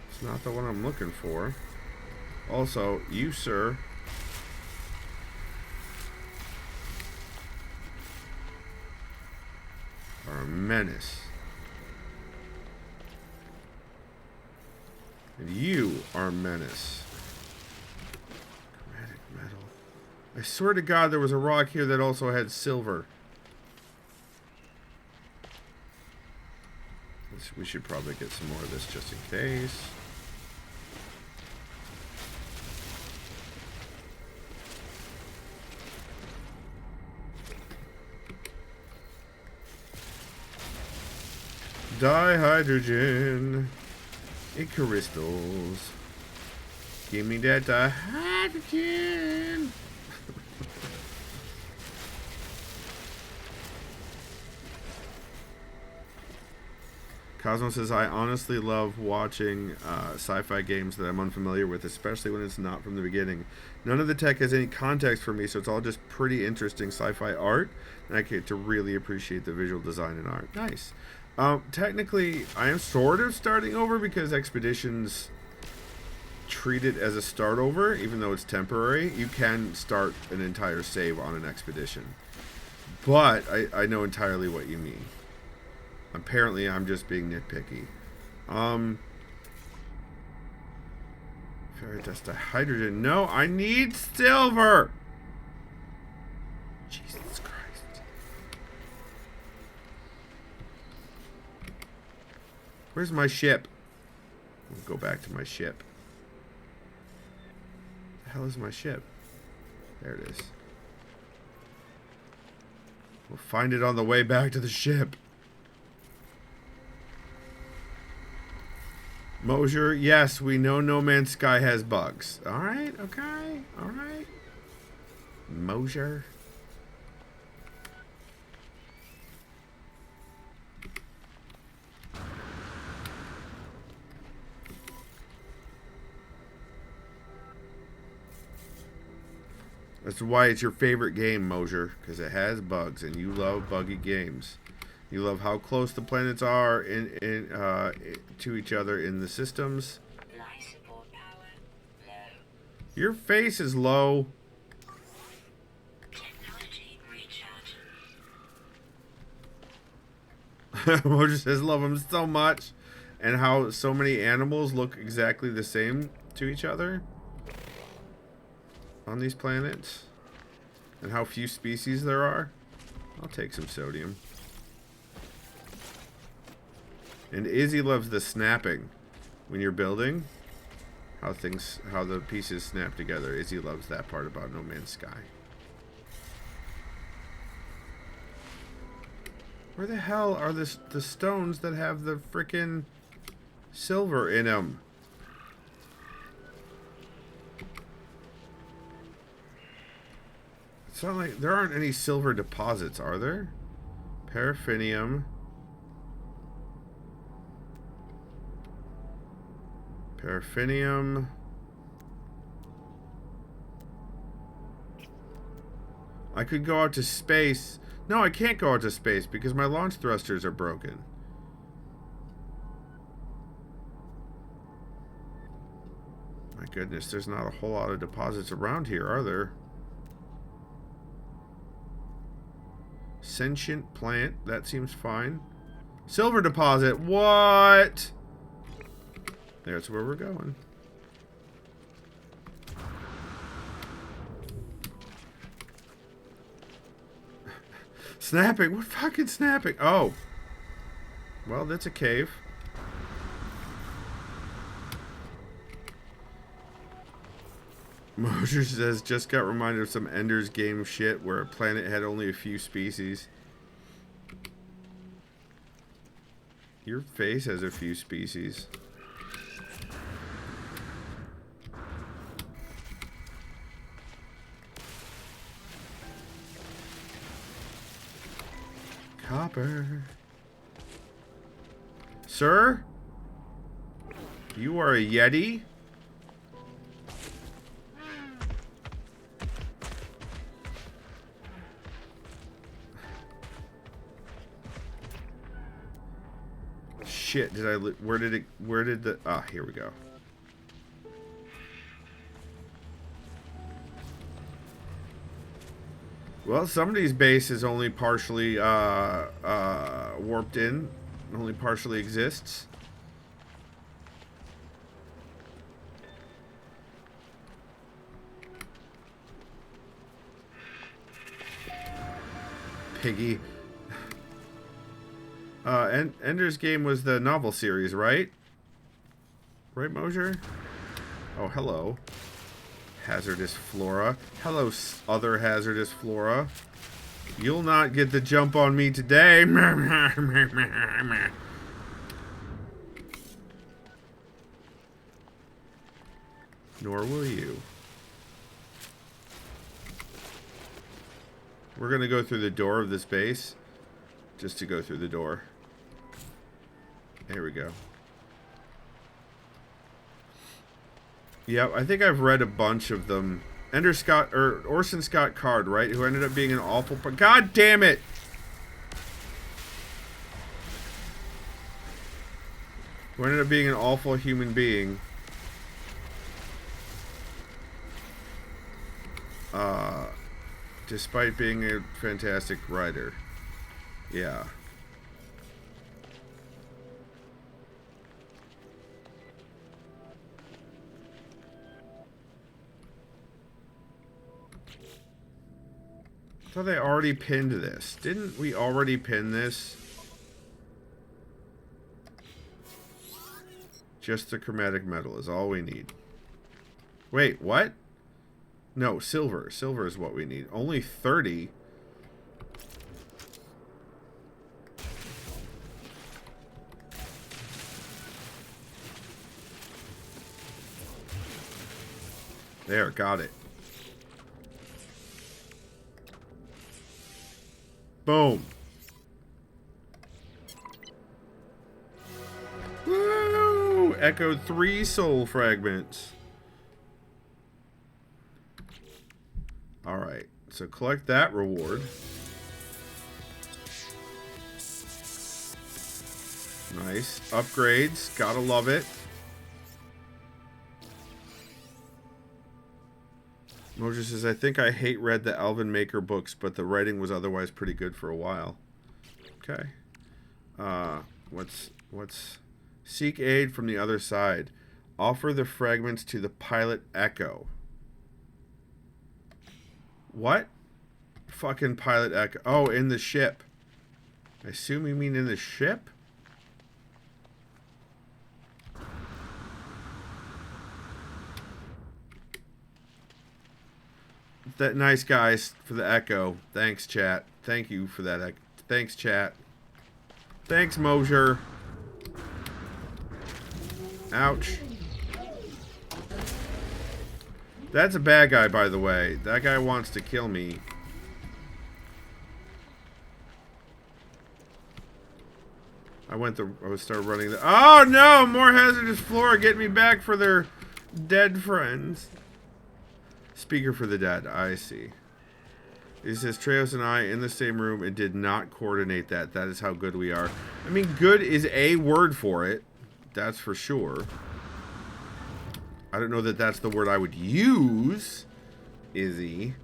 It's not the one I'm looking for. Also, you, sir, are a menace. And you are a menace. Chromatic metal. I swear to God there was a rock here that also had silver. We should probably get some more of this just in case. Dihydrogen. It crystals. Give me that dihydrogen. Cosmo says, I honestly love watching sci-fi games that I'm unfamiliar with, especially when it's not from the beginning. None of the tech has any context for me, so it's all just pretty interesting sci-fi art, and I get to really appreciate the visual design and art. Nice. Technically, I am sort of starting over because Expeditions treat it as a start over, even though it's temporary. You can start an entire save on an expedition. But I know entirely what you mean. Apparently, I'm just being nitpicky. Ferrite dust hydrogen. No, I need silver! Jesus Christ. Where's my ship? I'll go back to my ship. The hell is my ship? There it is. We'll find it on the way back to the ship. Mosier, yes, we know No Man's Sky has bugs. Alright, okay, alright. Mosier. That's why it's your favorite game, Mosier, because it has bugs, and you love buggy games. You love how close the planets are to each other in the systems. Life support power low. Your face is low. Technology recharge. Mosier says love him so much. And how so many animals look exactly the same to each other on these planets. And how few species there are. I'll take some sodium. And Izzy loves the snapping when you're building. How the pieces snap together. Izzy loves that part about No Man's Sky. Where the hell are the stones that have the frickin' silver in them? It's not like there aren't any silver deposits, are there? Paraffinium. Paraffinium. I could go out to space. No, I can't go out to space because my launch thrusters are broken. My goodness, there's not a whole lot of deposits around here, are there? Sentient plant, that seems fine. Silver deposit, what? There's where we're going. Snapping? What fucking snapping? Oh. Well, that's a cave. Mosier says, just got reminded of some Ender's Game shit where a planet had only a few species. Your face has a few species. Copper. Sir? You are a Yeti? Shit, where did the, here we go. Well, somebody's base is only partially warped in, only partially exists. Piggy. Ender's Game was the novel series, right? Right, Mosier? Oh, hello. Hazardous flora. Hello, other hazardous flora. You'll not get the jump on me today. Nor will you. We're gonna go through the door of this base. Just to go through the door. There we go. Yep, I think I've read a bunch of them. Orson Scott Card, right? Who ended up being an awful... God damn it! Who ended up being an awful human being. Despite being a fantastic writer. Yeah. I thought they already pinned this. Didn't we already pin this? Just the chromatic metal is all we need. Wait, what? No, silver. Silver is what we need. Only 30? There, got it. Boom. Woo! Echoed 3 soul fragments. Alright, so collect that reward. Nice. Upgrades. Gotta love it. Mojo says, I think I read the Alvin Maker books, but the writing was otherwise pretty good for a while. Okay. What's... Seek aid from the other side. Offer the fragments to the pilot Echo. What? Fucking pilot Echo. Oh, in the ship. I assume you mean in the ship? That nice guys for the Echo. Thanks, chat. Thank you for that. Thanks, chat. Thanks, Mosier. Ouch. That's a bad guy, by the way. That guy wants to kill me. I started running the... Oh, no! More hazardous flora get me back for their dead friends. Speaker for the dead. I see. It says Treos and I in the same room and did not coordinate that. That is how good we are. I mean, good is a word for it. That's for sure. I don't know that that's the word I would use, Izzy.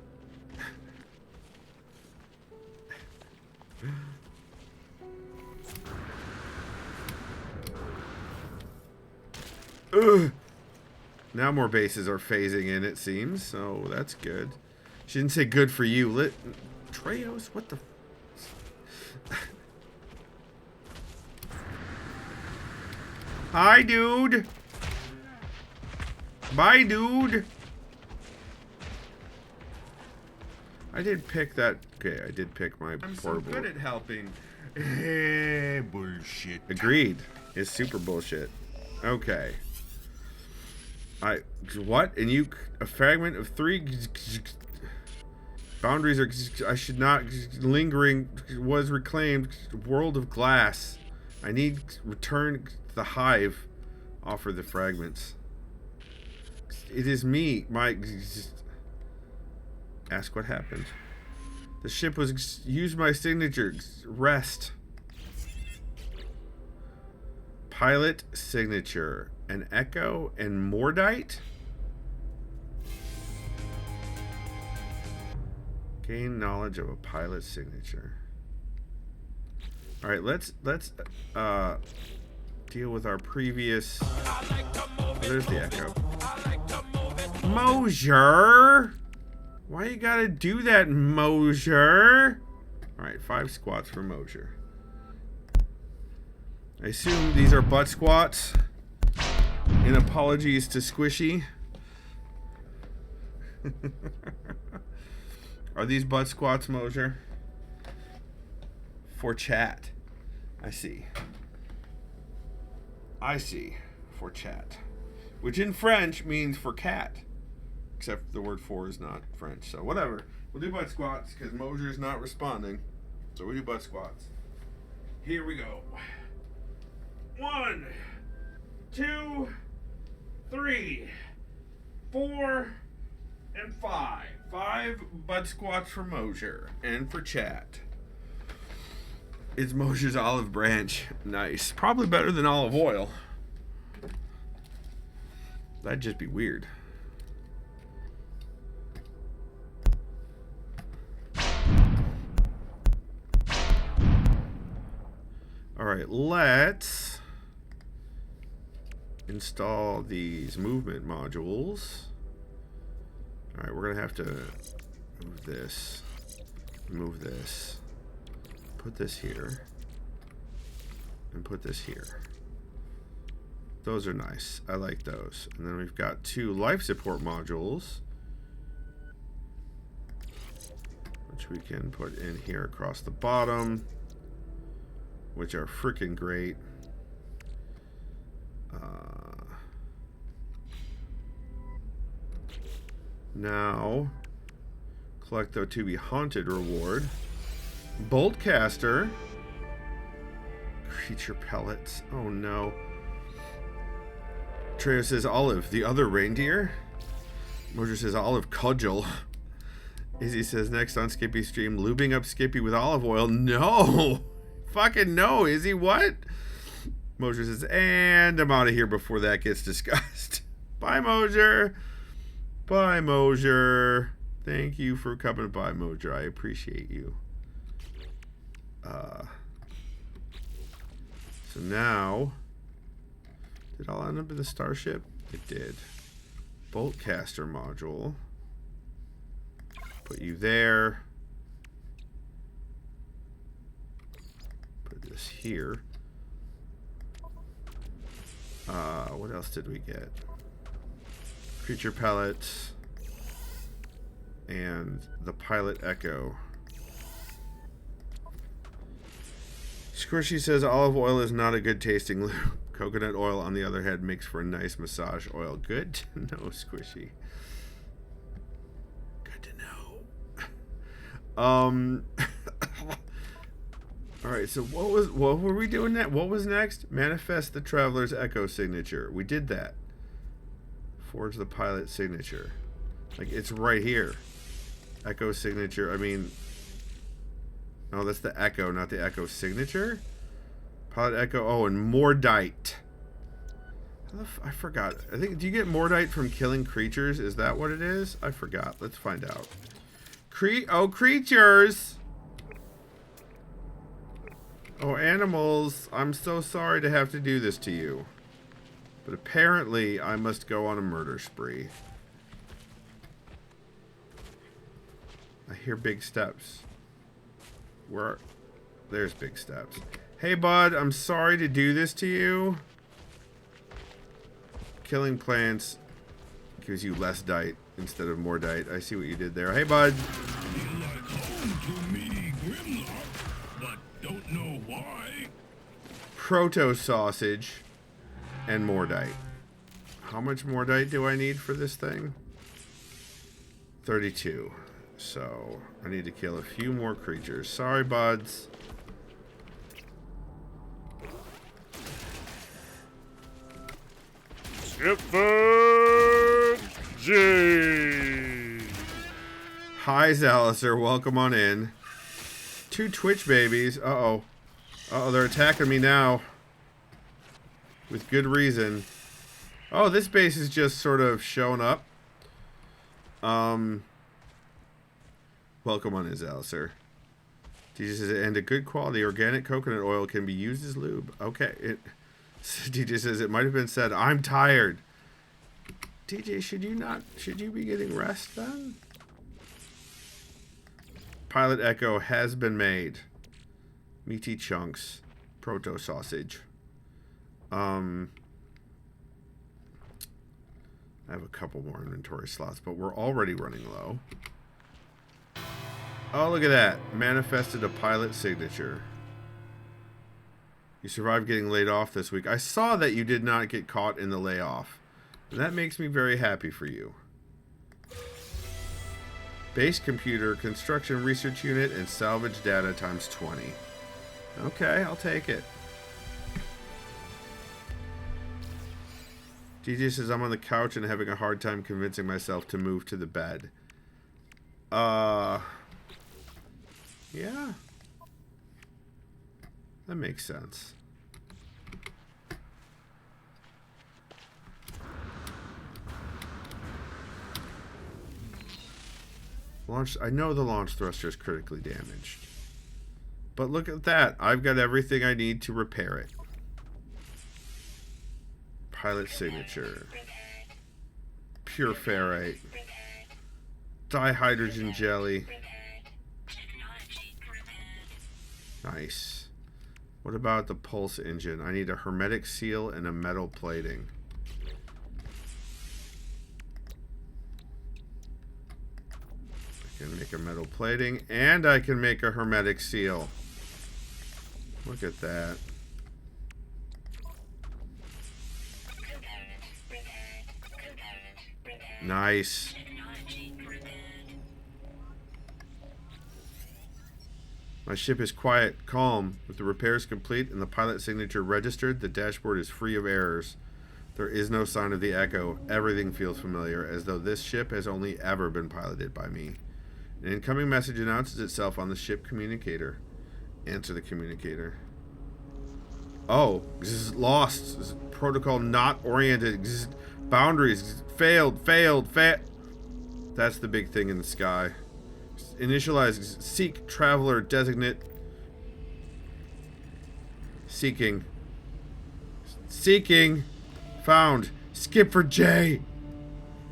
Ugh. Now more bases are phasing in, it seems, so that's good. She didn't say good for you. Treos, what the... Hi, dude. Bye, dude. I did pick that... Okay, I did pick my portable... I'm so good at helping. Bullshit. Agreed. It's super bullshit. Okay. What? And you... A fragment of 3... Boundaries are... I should not... Lingering... Was reclaimed. World of glass. I need... Return the hive. Offer the fragments. It is me. My... Ask what happened. The ship was... Use my signature. Rest. Pilot signature. An Echo and Mordite? Gain knowledge of a pilot signature. Alright, let's deal with our previous... Oh, there's the Echo. Mosier! Why you gotta do that, Mosier? Alright, 5 squats for Mosier. I assume these are butt squats. And apologies to Squishy. Are these butt squats, Mosier? For chat. I see. I see. For chat. which in French means for cat. Except the word for is not French, so whatever. We'll do butt squats because Mosier's not responding. So we do butt squats. Here we go. 1, 2, 3, 4, and 5. 5 butt squats for Mosier and for chat. It's Mosier's olive branch. Nice. Probably better than olive oil. That'd just be weird. Alright, let's install these movement modules. Alright, we're going to have to move this, put this here, and put this here. Those are nice. I like those. And then we've got 2 life support modules, which we can put in here across the bottom, which are freaking great. Now, collect the to be haunted reward. Boltcaster. Creature pellets. Oh no. Treo says Olive, the other reindeer. Mosier says Olive cudgel. Izzy says next on Skippy stream, lubing up Skippy with olive oil. No! Fucking no, Izzy, what? Mosier says, and I'm out of here before that gets discussed. Bye, Mosier. Bye, Mosier. Thank you for coming by, Mosier. I appreciate you. So now, did it all end up in the starship? It did. Boltcaster module. Put you there. Put this here. What else did we get? Creature pellets. And the pilot echo. Squishy says olive oil is not a good tasting lube. Coconut oil, on the other hand, makes for a nice massage oil. Good to know, Squishy. Good to know. Alright, so what were we doing that? What was next? Manifest the Traveler's Echo signature. We did that. Forge the pilot signature. Like, it's right here. Echo signature, I mean... No, that's the Echo, not the Echo signature. Pilot Echo, oh, and Mordite. I forgot. I think, do you get Mordite from killing creatures? Is that what it is? I forgot. Let's find out. Creatures! Oh, animals, I'm so sorry to have to do this to you. But apparently, I must go on a murder spree. I hear big steps. Where? There's big steps. Hey, bud, I'm sorry to do this to you. Killing plants gives you less dite instead of more dite. I see what you did there. Hey, bud. Feel like home to me, Grimlock, but don't know why. Proto sausage and Mordite. How much Mordite do I need for this thing? 32. So I need to kill a few more creatures. Sorry, buds. Skipper G. Hi, Zaliser. Welcome on in. 2 Twitch babies. Uh-oh. Uh-oh, they're attacking me now. With good reason. Oh, this base is just sort of showing up. Welcome on in, Zaliser. DJ says, and a good quality organic coconut oil can be used as lube. Okay. DJ says, it might have been said, I'm tired. DJ, should you be getting rest then? Pilot Echo has been made. Meaty chunks. Proto sausage. I have a couple more inventory slots, but we're already running low. Oh, look at that. Manifested a pilot signature. You survived getting laid off this week. I saw that you did not get caught in the layoff. And that makes me very happy for you. Base computer, construction research unit, and salvage data times 20. Okay, I'll take it. DJ says I'm on the couch and having a hard time convincing myself to move to the bed. Yeah. That makes sense. I know the launch thruster is critically damaged. But look at that. I've got everything I need to repair it. Pilot signature. Pure ferrite. Dihydrogen jelly. Nice. What about the pulse engine? I need a hermetic seal and a metal plating. I can make a metal plating and I can make a hermetic seal. Look at that. Nice. My ship is quiet, calm. With the repairs complete and the pilot signature registered, the dashboard is free of errors. There is no sign of the echo. Everything feels familiar, as though this ship has only ever been piloted by me. An incoming message announces itself on the ship communicator. Answer the communicator. Oh, this is lost. This is protocol not oriented. Boundaries. Failed. That's the big thing in the sky. Initialize. Seek traveler designate. Seeking. Found. Skip for J.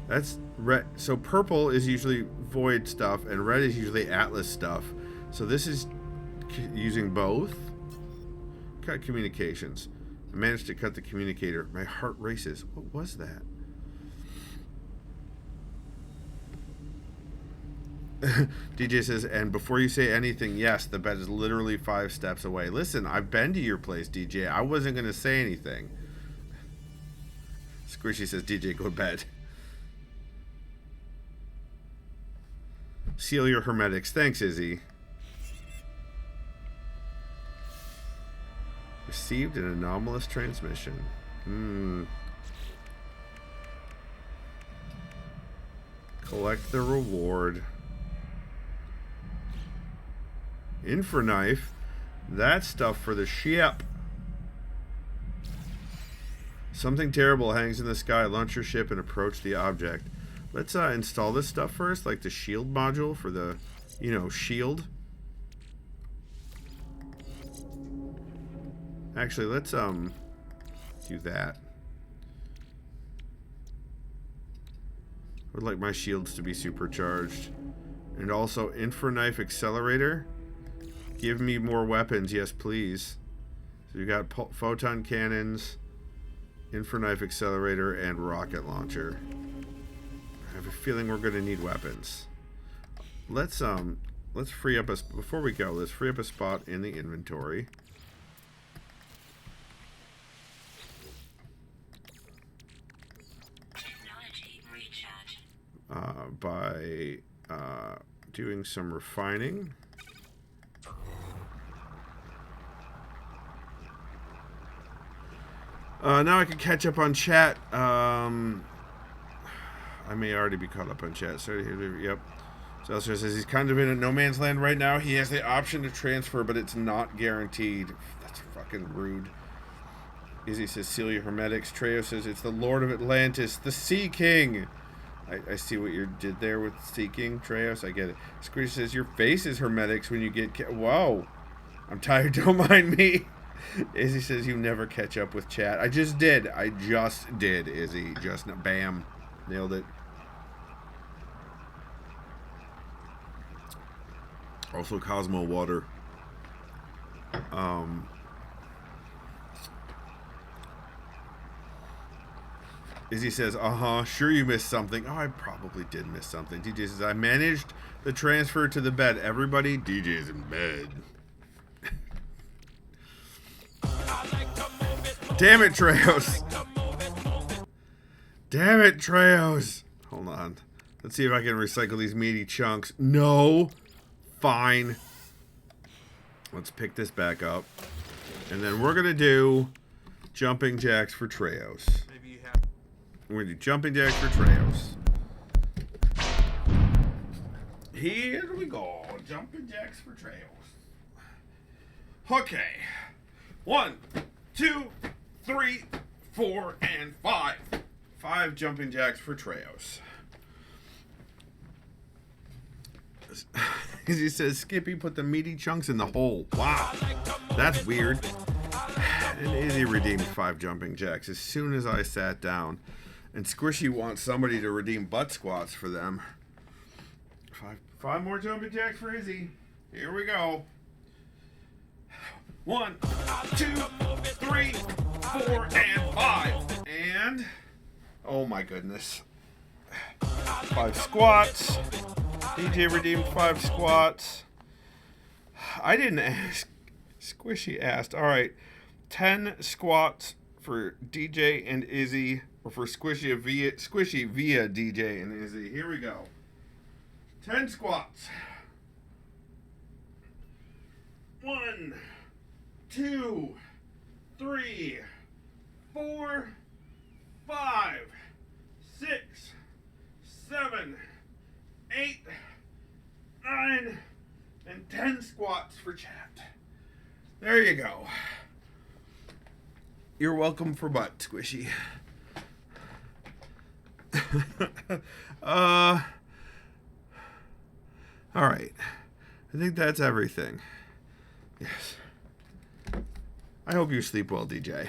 That's red. So purple is usually void stuff, and red is usually Atlas stuff. So this is using both. Cut communications. I managed to cut the communicator. My heart races. What was that? DJ says, and before you say anything, yes, the bed is literally 5 steps away. Listen, I've been to your place, DJ. I wasn't going to say anything. Squishy says, DJ, go to bed. Seal your hermetics. Thanks, Izzy. Received an anomalous transmission. Collect the reward. Infraknife. That's stuff for the ship. Something terrible hangs in the sky. Launch your ship and approach the object. Let's install this stuff first, like the shield module for the, shield. Actually, let's do that. I would like my shields to be supercharged. And also Infraknife accelerator. Give me more weapons, yes please. So you got photon cannons, Infraknife accelerator, and rocket launcher. I have a feeling we're going to need weapons. Let's free up before we go, let's free up a spot in the inventory. By doing some refining. Now I can catch up on chat. I may already be caught up on chat. So, yep. Celsius says he's kind of in a no man's land right now. He has the option to transfer, but it's not guaranteed. That's fucking rude. Izzy says, seal your hermetics. Treo says, it's the Lord of Atlantis, the Sea King. I see what you did there with seeking, Treos. I get it. Squishy says, your face is hermetics when you get... Whoa. I'm tired, don't mind me. Izzy says, you never catch up with chat. I just did, Izzy. Just, bam. Nailed it. Also, Cosmo Water. Izzy says, sure you missed something. Oh, I probably did miss something. DJ says, I managed the transfer to the bed. Everybody, DJ's in bed. Damn it, Treos. Damn it, Treos. Hold on. Let's see if I can recycle these meaty chunks. No. Fine. Let's pick this back up. And then we're going to do jumping jacks for Treos. Maybe you have. We're going to do jumping jacks for Treos. Here we go. Jumping jacks for Treos. Okay. 1, 2, 3, 4, and 5. 5 jumping jacks for Treos. He says, Skippy put the meaty chunks in the hole. Wow. That's weird. And Izzy redeemed 5 jumping jacks as soon as I sat down. And Squishy wants somebody to redeem butt squats for them. 5 more jumping jacks for Izzy. Here we go. 1, 2, 3, 4, and 5. And, oh my goodness. 5 squats. DJ redeemed 5 squats. I didn't ask. Squishy asked. All right. 10 squats for DJ and Izzy. Or for Squishy via DJ and Izzy. Here we go. 10 squats. 1, 2, 3, 4, 5, 6, 7, 8, 9, and 10 squats for chat. There you go. You're welcome for butt, Squishy. All right. I think that's everything. Yes. I hope you sleep well, DJ.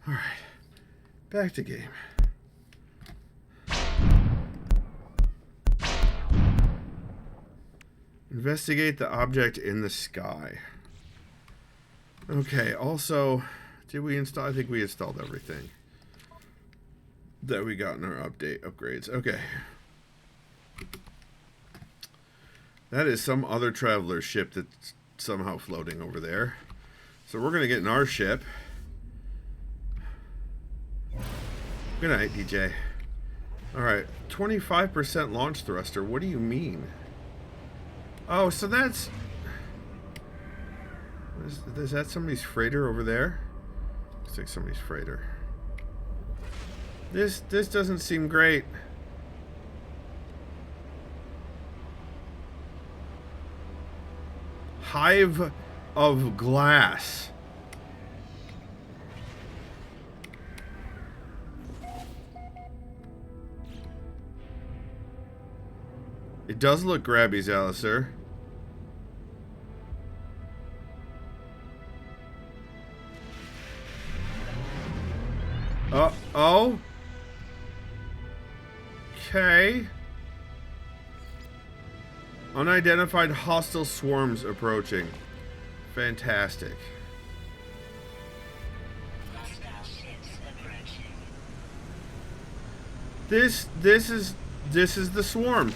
All right. Back to game. Investigate the object in the sky. Okay, also, did we install? I think we installed everything that we got in our upgrades. Okay. That is some other traveler ship that's somehow floating over there. So we're going to get in our ship. Good night, DJ. Alright, 25% launch thruster. What do you mean? Oh, so that's... Is that somebody's freighter over there? Looks like somebody's freighter. This doesn't seem great. Hive of glass. It does look grabby, Zaliser. Oh. Okay. Unidentified hostile swarms approaching. Fantastic. This is the swarm.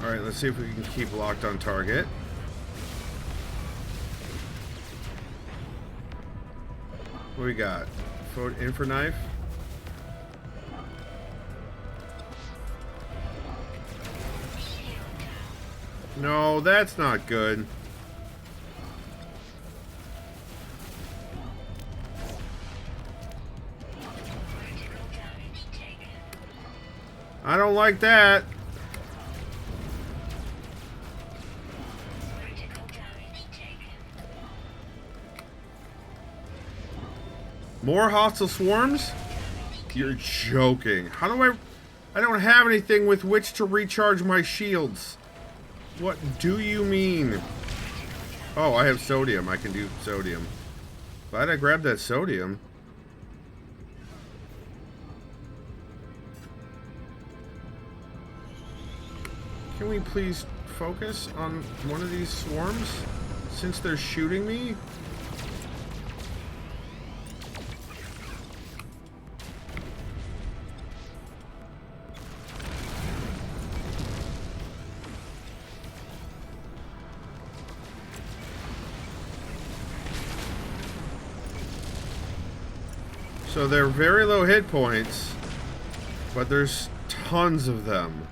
Alright, let's see if we can keep locked on target. What we got? Infra knife? No, that's not good. I don't like that. More hostile swarms? You're joking. How do I... I don't have anything with which to recharge my shields. What do you mean? Oh, I have sodium. I can do sodium. Glad I grabbed that sodium. Can we please focus on one of these swarms? Since they're shooting me? So they're very low hit points, but there's tons of them.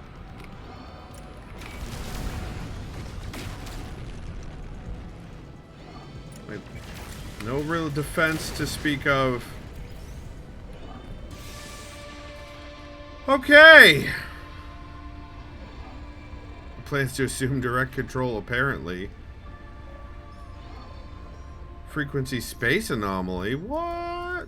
Like, no real defense to speak of. Okay. Plans to assume direct control, apparently. Frequency space anomaly? What?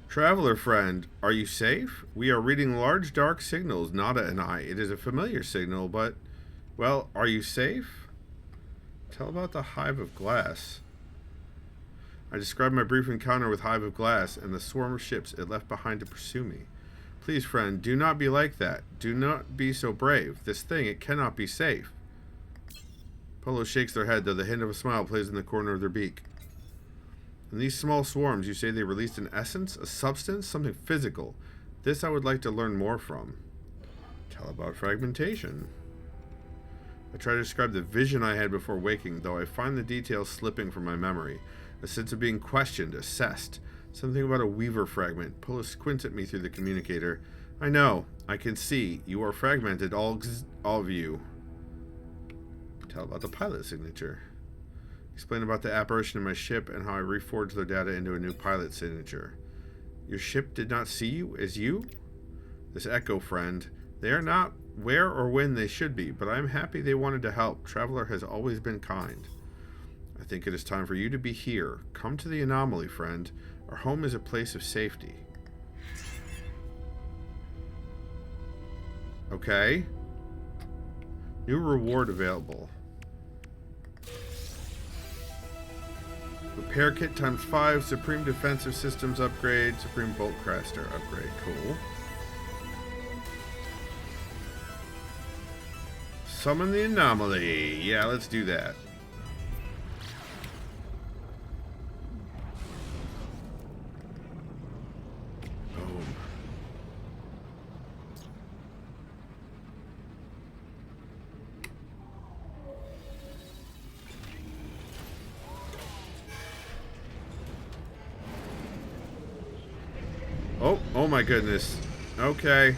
Traveler friend, are you safe? We are reading large dark signals, Nada and I. It is a familiar signal, but... Well, are you safe? Tell about the Hive of Glass. I described my brief encounter with Hive of Glass and the swarm of ships it left behind to pursue me. Please, friend, do not be like that. Do not be so brave. This thing, it cannot be safe. Polo shakes their head, though the hint of a smile plays in the corner of their beak. In these small swarms, you say they released an essence, a substance, something physical. This I would like to learn more from. Tell about fragmentation. I try to describe the vision I had before waking, though I find the details slipping from my memory. A sense of being questioned, assessed. Something about a weaver fragment. Polo squints at me through the communicator. I know. I can see. You are fragmented, all of you. Tell about the pilot signature. Explain about the apparition of my ship and how I reforged their data into a new pilot signature. Your ship did not see you as you? This Echo friend. They are not where or when they should be, but I am happy they wanted to help. Traveler has always been kind. I think it is time for you to be here. Come to the anomaly, friend. Our home is a place of safety. Okay. New reward available. Repair kit times 5, Supreme Defensive Systems upgrade, Supreme Boltcaster upgrade. Cool. Summon the anomaly. Yeah, let's do that. Boom. Oh my goodness. Okay.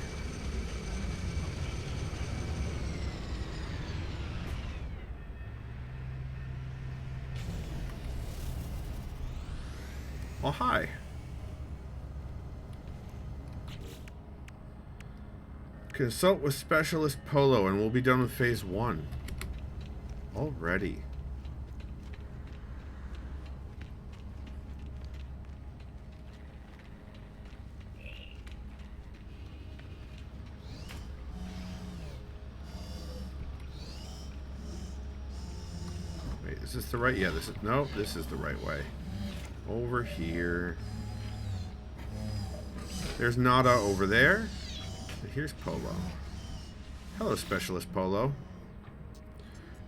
Oh, hi. Consult with Specialist Polo and we'll be done with Phase 1. Already. Wait, is this the right? Yeah, this is... No, this is the right way. Over here. There's Nada over there. And here's Polo. Hello, Specialist Polo.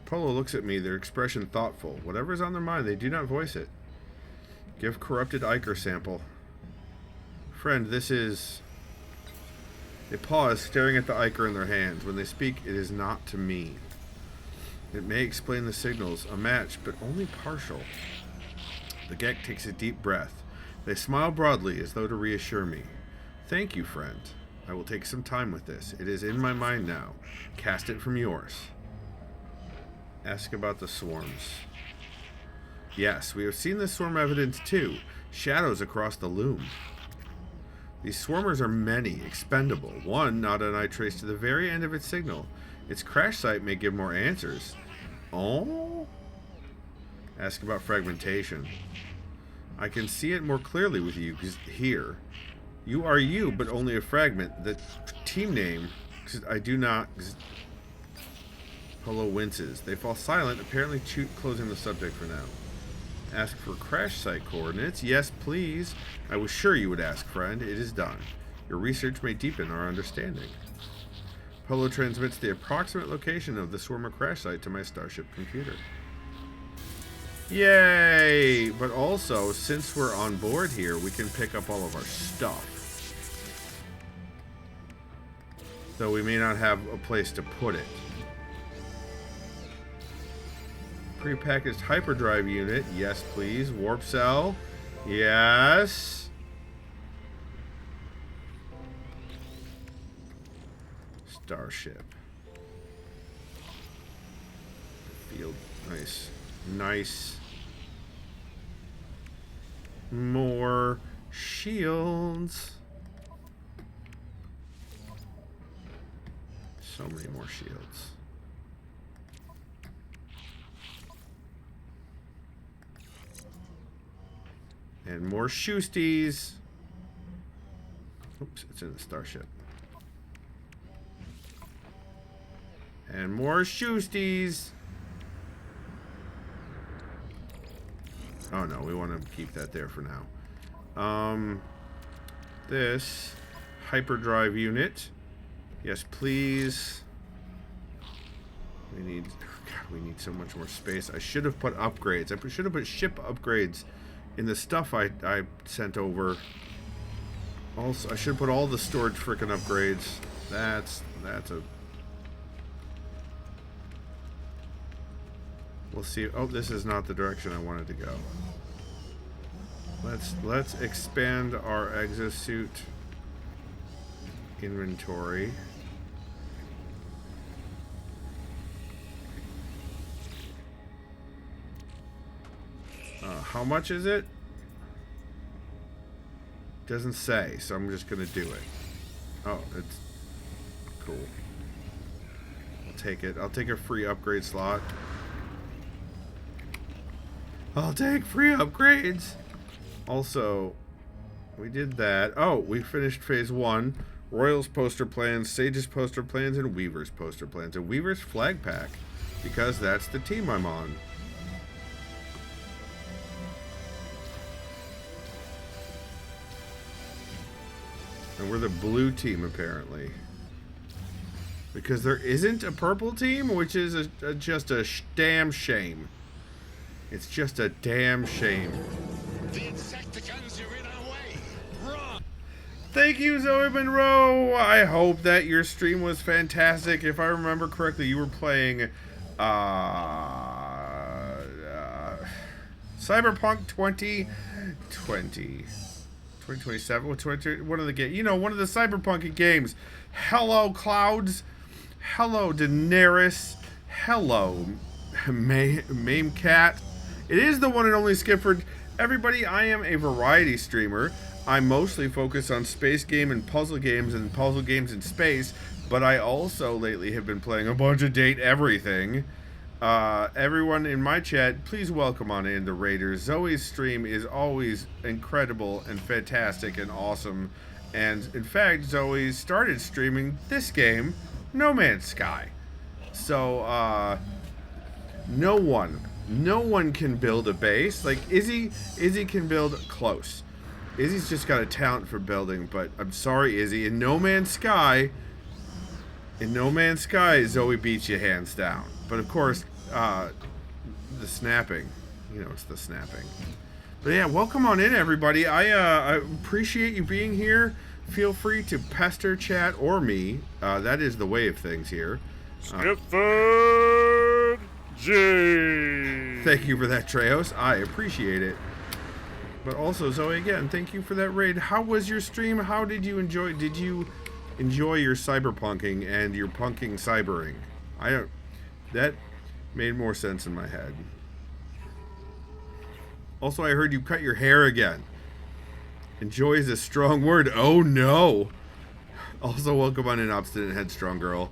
Polo looks at me, their expression thoughtful. Whatever is on their mind, they do not voice it. Give corrupted Ichor sample. Friend, this is... They pause, staring at the Ichor in their hands. When they speak, it is not to me. It may explain the signals. A match, but only partial. The Gek takes a deep breath. They smile broadly as though to reassure me. Thank you, friend. I will take some time with this. It is in my mind now. Cast it from yours. Ask about the swarms. Yes, we have seen the swarm evidence too. Shadows across the loom. These swarmers are many, expendable. One, Nada and I traced to the very end of its signal. Its crash site may give more answers. Oh? Ask about fragmentation. I can see it more clearly with you here. You are you, but only a fragment. The team name, I do not. Polo winces. They fall silent, apparently closing the subject for now. Ask for crash site coordinates. Yes, please. I was sure you would ask, friend. It is done. Your research may deepen our understanding. Polo transmits the approximate location of the Swarmer crash site to my Starship computer. Yay! But also, since we're on board here, we can pick up all of our stuff. Though we may not have a place to put it. Prepackaged hyperdrive unit. Yes, please. Warp cell. Yes. Starship. Field. Nice. Nice. More shields. So many more shields. And more shoesties. Oops, it's in the Starship. And more shoesties. Oh no, we want to keep that there for now. This hyperdrive unit. Yes, please. We need so much more space. I should have put upgrades. I should have put ship upgrades in the stuff I sent over. Also, I should have put all the storage frickin' upgrades. That's a... We'll see. Oh, this is not the direction I wanted to go. Let's expand our exosuit inventory. How much is it? Doesn't say, so I'm just gonna do it. Oh, it's cool. I'll take it. I'll take a free upgrade slot. I'll take free upgrades. Also, we did that. Oh, we finished phase 1. Royals poster plans, Sage's poster plans, and Weaver's poster plans. And Weaver's flag pack, because that's the team I'm on. And we're the blue team, apparently. Because there isn't a purple team, which is just a damn shame. It's just a damn shame. The Insecticons are in our way. Run! Thank you, Zoe Monroe. I hope that your stream was fantastic. If I remember correctly, you were playing Cyberpunk 2020. 2027, one of the games, one of the cyberpunk games. Hello, Clouds. Hello, Daenerys. Hello, Mame Cat. It is the one and only Skipper. Everybody, I am a variety streamer. I mostly focus on space game and puzzle games in space, but I also lately have been playing a bunch of Date Everything. Everyone in my chat, please welcome on in the Raiders. Zoe's stream is always incredible and fantastic and awesome. And in fact, Zoe started streaming this game, No Man's Sky. So, no one can build a base. Like, Izzy can build close. Izzy's just got a talent for building, but I'm sorry, Izzy. In No Man's Sky, Zoe beats you hands down. But of course, the snapping. It's the snapping. But yeah, welcome on in, everybody. I appreciate you being here. Feel free to pester chat or me. That is the way of things here. Skipper J. Thank you for that, Treos. I appreciate it. But also, Zoe, again, thank you for that raid. How was your stream? How did you enjoy? Did you enjoy your cyberpunking and your punking cybering? That made more sense in my head. Also, I heard you cut your hair again. Enjoy is a strong word. Oh no. Also, welcome on in, Obstinate Headstrong Girl.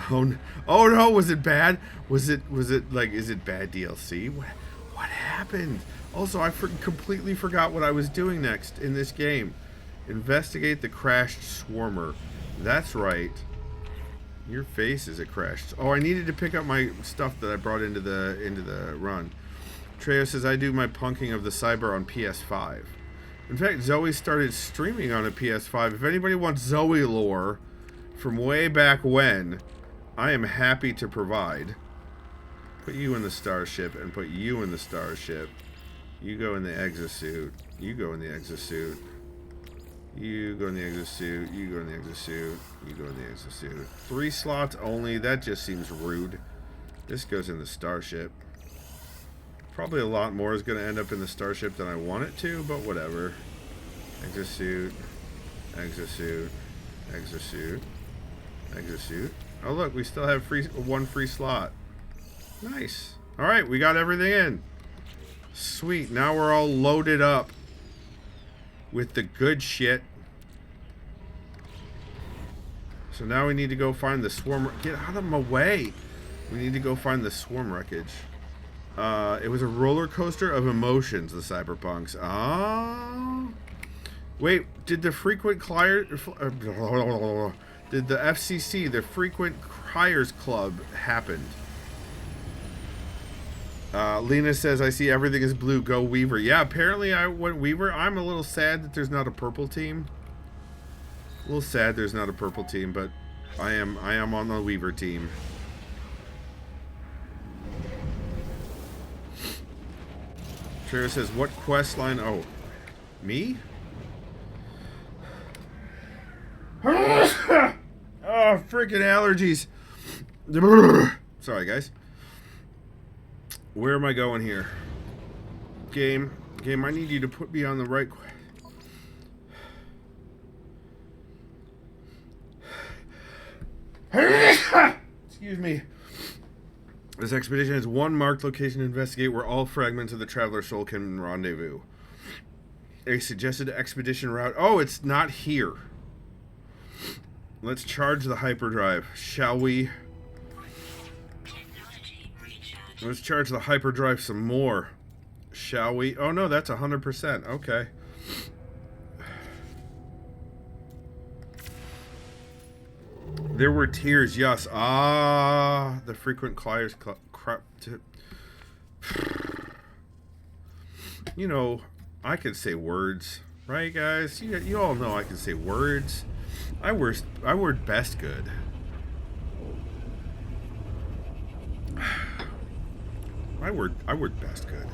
Oh no, was it bad? Was it like, is it bad DLC? What happened? happened? Also, I completely forgot what I was doing next in this game. Investigate the crashed swarmer. That's right. Your face is a crashed. Oh, I needed to pick up my stuff that I brought into the run. Treo says I do my punking of the cyber on PS5. In fact, Zoe started streaming on a PS5. If anybody wants Zoe lore from way back when, I am happy to provide. Put you in the starship and put you in the starship. You go in the exosuit. You go in the exosuit. You go in the exosuit. You go in the exosuit. You go in the exosuit. 3 slots only. That just seems rude. This goes in the starship. Probably a lot more is going to end up in the starship than I want it to, but whatever. Exosuit. Exosuit. Exosuit. Exosuit. Oh look, we still have one free slot. Nice. Alright, we got everything in. Sweet. Now we're all loaded up with the good shit. So now we need to go find the swarm. Get out of my way. We need to go find the swarm wreckage. It was a roller coaster of emotions, the cyberpunks. Oh. Wait, did the frequent did the FCC, the Frequent Criers Club, happened? Lena says, I see everything is blue. Go Weaver. Yeah, apparently I went Weaver. I'm a little sad that there's not a purple team. A little sad there's not a purple team, but I am on the Weaver team. Trevor says, what quest line? Oh, me? Oh, freaking allergies. Sorry, guys. Where am I going here? Game, I need you to put me on the right quest. Excuse me. This expedition has one marked location to investigate where all fragments of the Traveler's Soul can rendezvous. A suggested expedition route. Oh, it's not here. Let's charge the hyperdrive, shall we? Let's charge the hyperdrive some more, shall we? Oh no, that's 100%. Okay. There were tears, yes. Ah, the frequent criers crap. You know, I can say words, right, guys? You all know I can say words. I word best good. I word best good.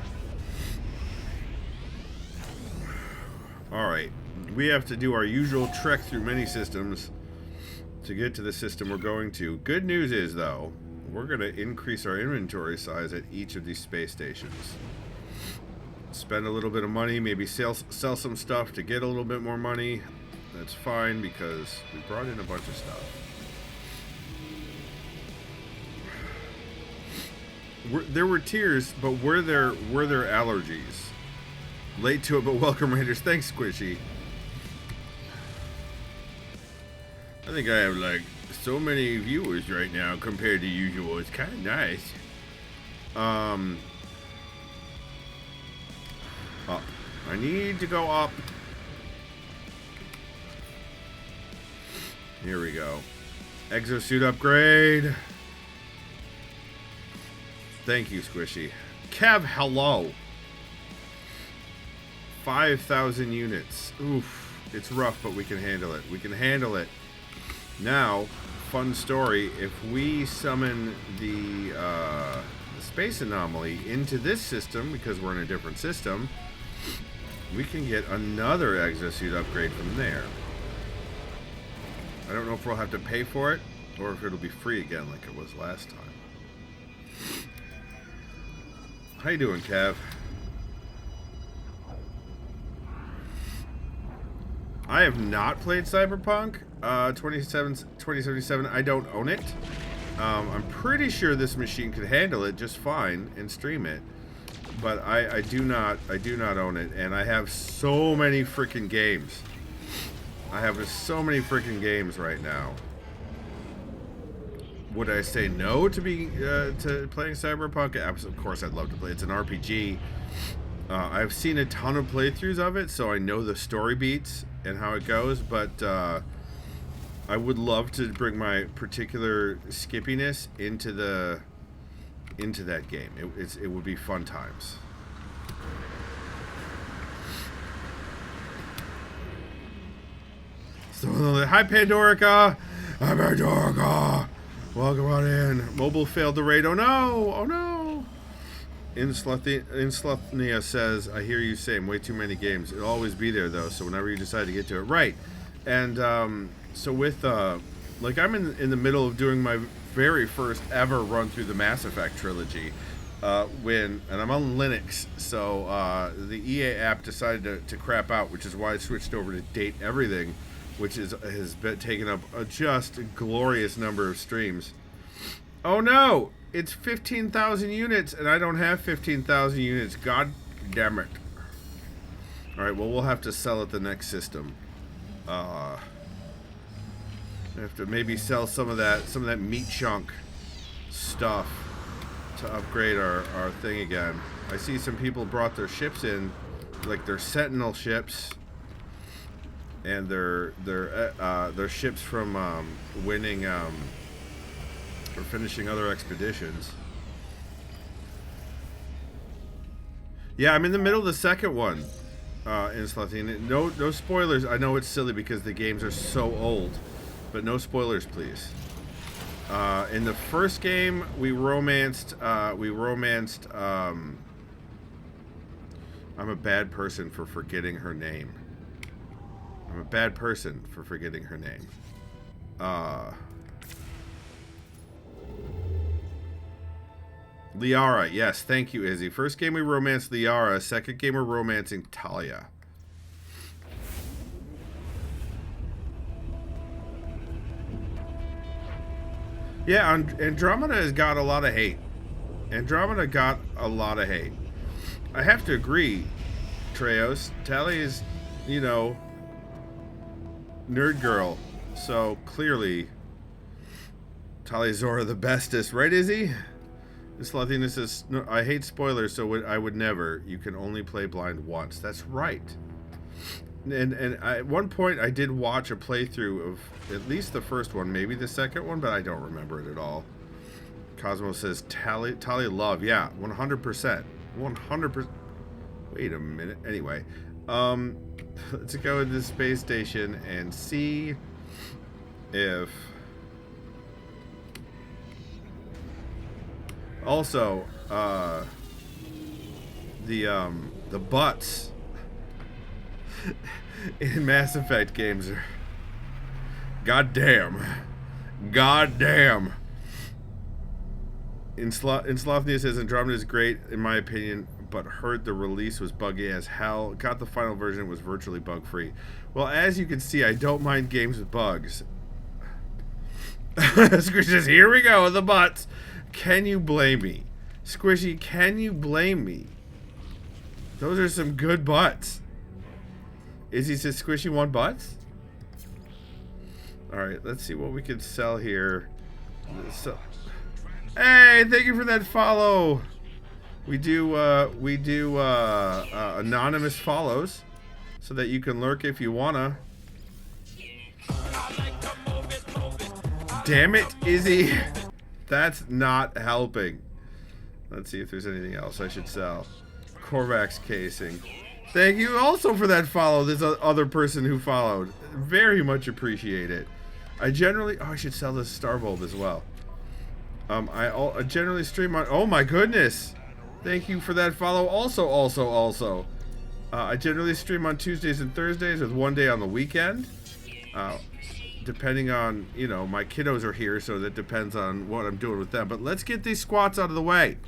All right, we have to do our usual trek through many systems to get to the system we're going to. Good news is, though, we're going to increase our inventory size at each of these space stations. Spend a little bit of money, maybe sell some stuff to get a little bit more money. That's fine because we brought in a bunch of stuff. There were tears, but were there allergies? Late to it, but welcome, Raiders. Thanks, Squishy. I think I have like so many viewers right now compared to usual. It's kind of nice. Up. I need to go up. Here we go. Exosuit upgrade. Thank you, Squishy. Kev, hello. 5,000 units. Oof. It's rough, but we can handle it. We can handle it. Now, fun story. If we summon the space anomaly into this system, because we're in a different system, we can get another exosuit upgrade from there. I don't know if we'll have to pay for it, or if it'll be free again like it was last time. How you doing, Kev? I have not played Cyberpunk 2077. I don't own it. I'm pretty sure this machine could handle it just fine and stream it, but I do not own it, and I have so many freaking games. I have so many freaking games right now. would I say no to to playing Cyberpunk? Of course, I'd love to play. It's an RPG. I've seen a ton of playthroughs of it, so I know the story beats and how it goes. But I would love to bring my particular skippiness into that game. It would be fun times. So, hi Pandorica! Hi Pandorica! Welcome on in. Mobile failed the raid. Oh no! Oh no! Insluthnia says, I hear you saying way too many games. It'll always be there though, so whenever you decide to get to it. Right. And so with like I'm in the middle of doing my very first ever run through the Mass Effect trilogy. And I'm on Linux, so the EA app decided to crap out, which is why I switched over to Date Everything, which has been taken up a just glorious number of streams. Oh no! It's 15,000 units, and I don't have 15,000 units. God damn it! All right, well we'll have to sell at the next system. I have to maybe sell some of that meat chunk stuff to upgrade our thing again. I see some people brought their ships in, like their Sentinel ships, and their ships from winning or finishing other expeditions. Yeah, I'm in the middle of the second one. In Slathine. No spoilers. I know it's silly because the games are so old, but no spoilers, please. In the first game, we romanced. I'm a bad person for forgetting her name. I'm a bad person for forgetting her name. Liara, yes, thank you, Izzy. First game we romanced Liara. Second game we're romancing Talia. Yeah, Andromeda has got a lot of hate. Andromeda got a lot of hate. I have to agree, Treos. Talia is, you know, nerd girl. So clearly, Talia Zora the bestest, right, Izzy? This Latina says, no, I hate spoilers, so I would never. You can only play blind once. That's right. And at one point, I did watch a playthrough of at least the first one, maybe the second one, but I don't remember it at all. Cosmo says, Talia love. Yeah, 100%. 100%. Wait a minute. Anyway, let's go to the space station and see if... Also, the butts in Mass Effect games are goddamn. Slothnia says Andromeda is great in my opinion, but heard the release was buggy as hell. Got the final version, it was virtually bug free. Well, as you can see, I don't mind games with bugs. Squish says, here we go, the butts. Can you blame me? Squishy, can you blame me? Those are some good butts. Izzy says, Squishy want butts? Alright, let's see what we can sell here. So, hey, thank you for that follow. We do anonymous follows so that you can lurk if you wanna. Damn it, Izzy. That's not helping. Let's see if there's anything else I should sell. Korvax casing. Thank you also for that follow. This other person who followed. Very much appreciate it. I generally... Oh, I should sell this star bulb as well. I generally stream on... Oh my goodness. Thank you for that follow also. I generally stream on Tuesdays and Thursdays with one day on the weekend. Depending on, you know, my kiddos are here, so that depends on what I'm doing with them. But let's get these squats out of the way.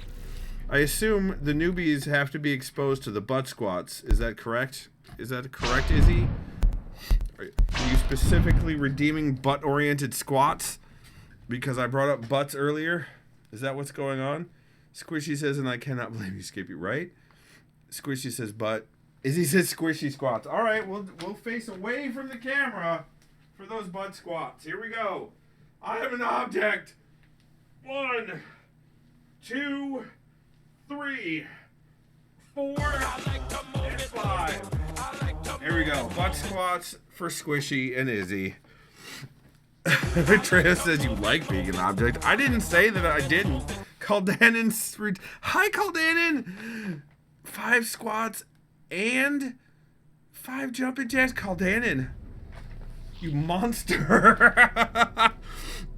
I assume the newbies have to be exposed to the butt squats. Is that correct? Is that correct, Izzy? Are you specifically redeeming butt-oriented squats? Because I brought up butts earlier? Is that what's going on? Squishy says, and I cannot blame you, Skippy, right? Squishy says butt. Izzy says squishy squats. All right, we'll face away from the camera for those butt squats. Here we go. I am an object. 1, 2, 3, 4, and 5. There we go. Butt squats for Squishy and Izzy. Trey says you like being an object. I didn't say that I didn't. Caldanon's... Hi, Caldanon! 5 squats and 5 jumping jacks. Caldanon, you monster.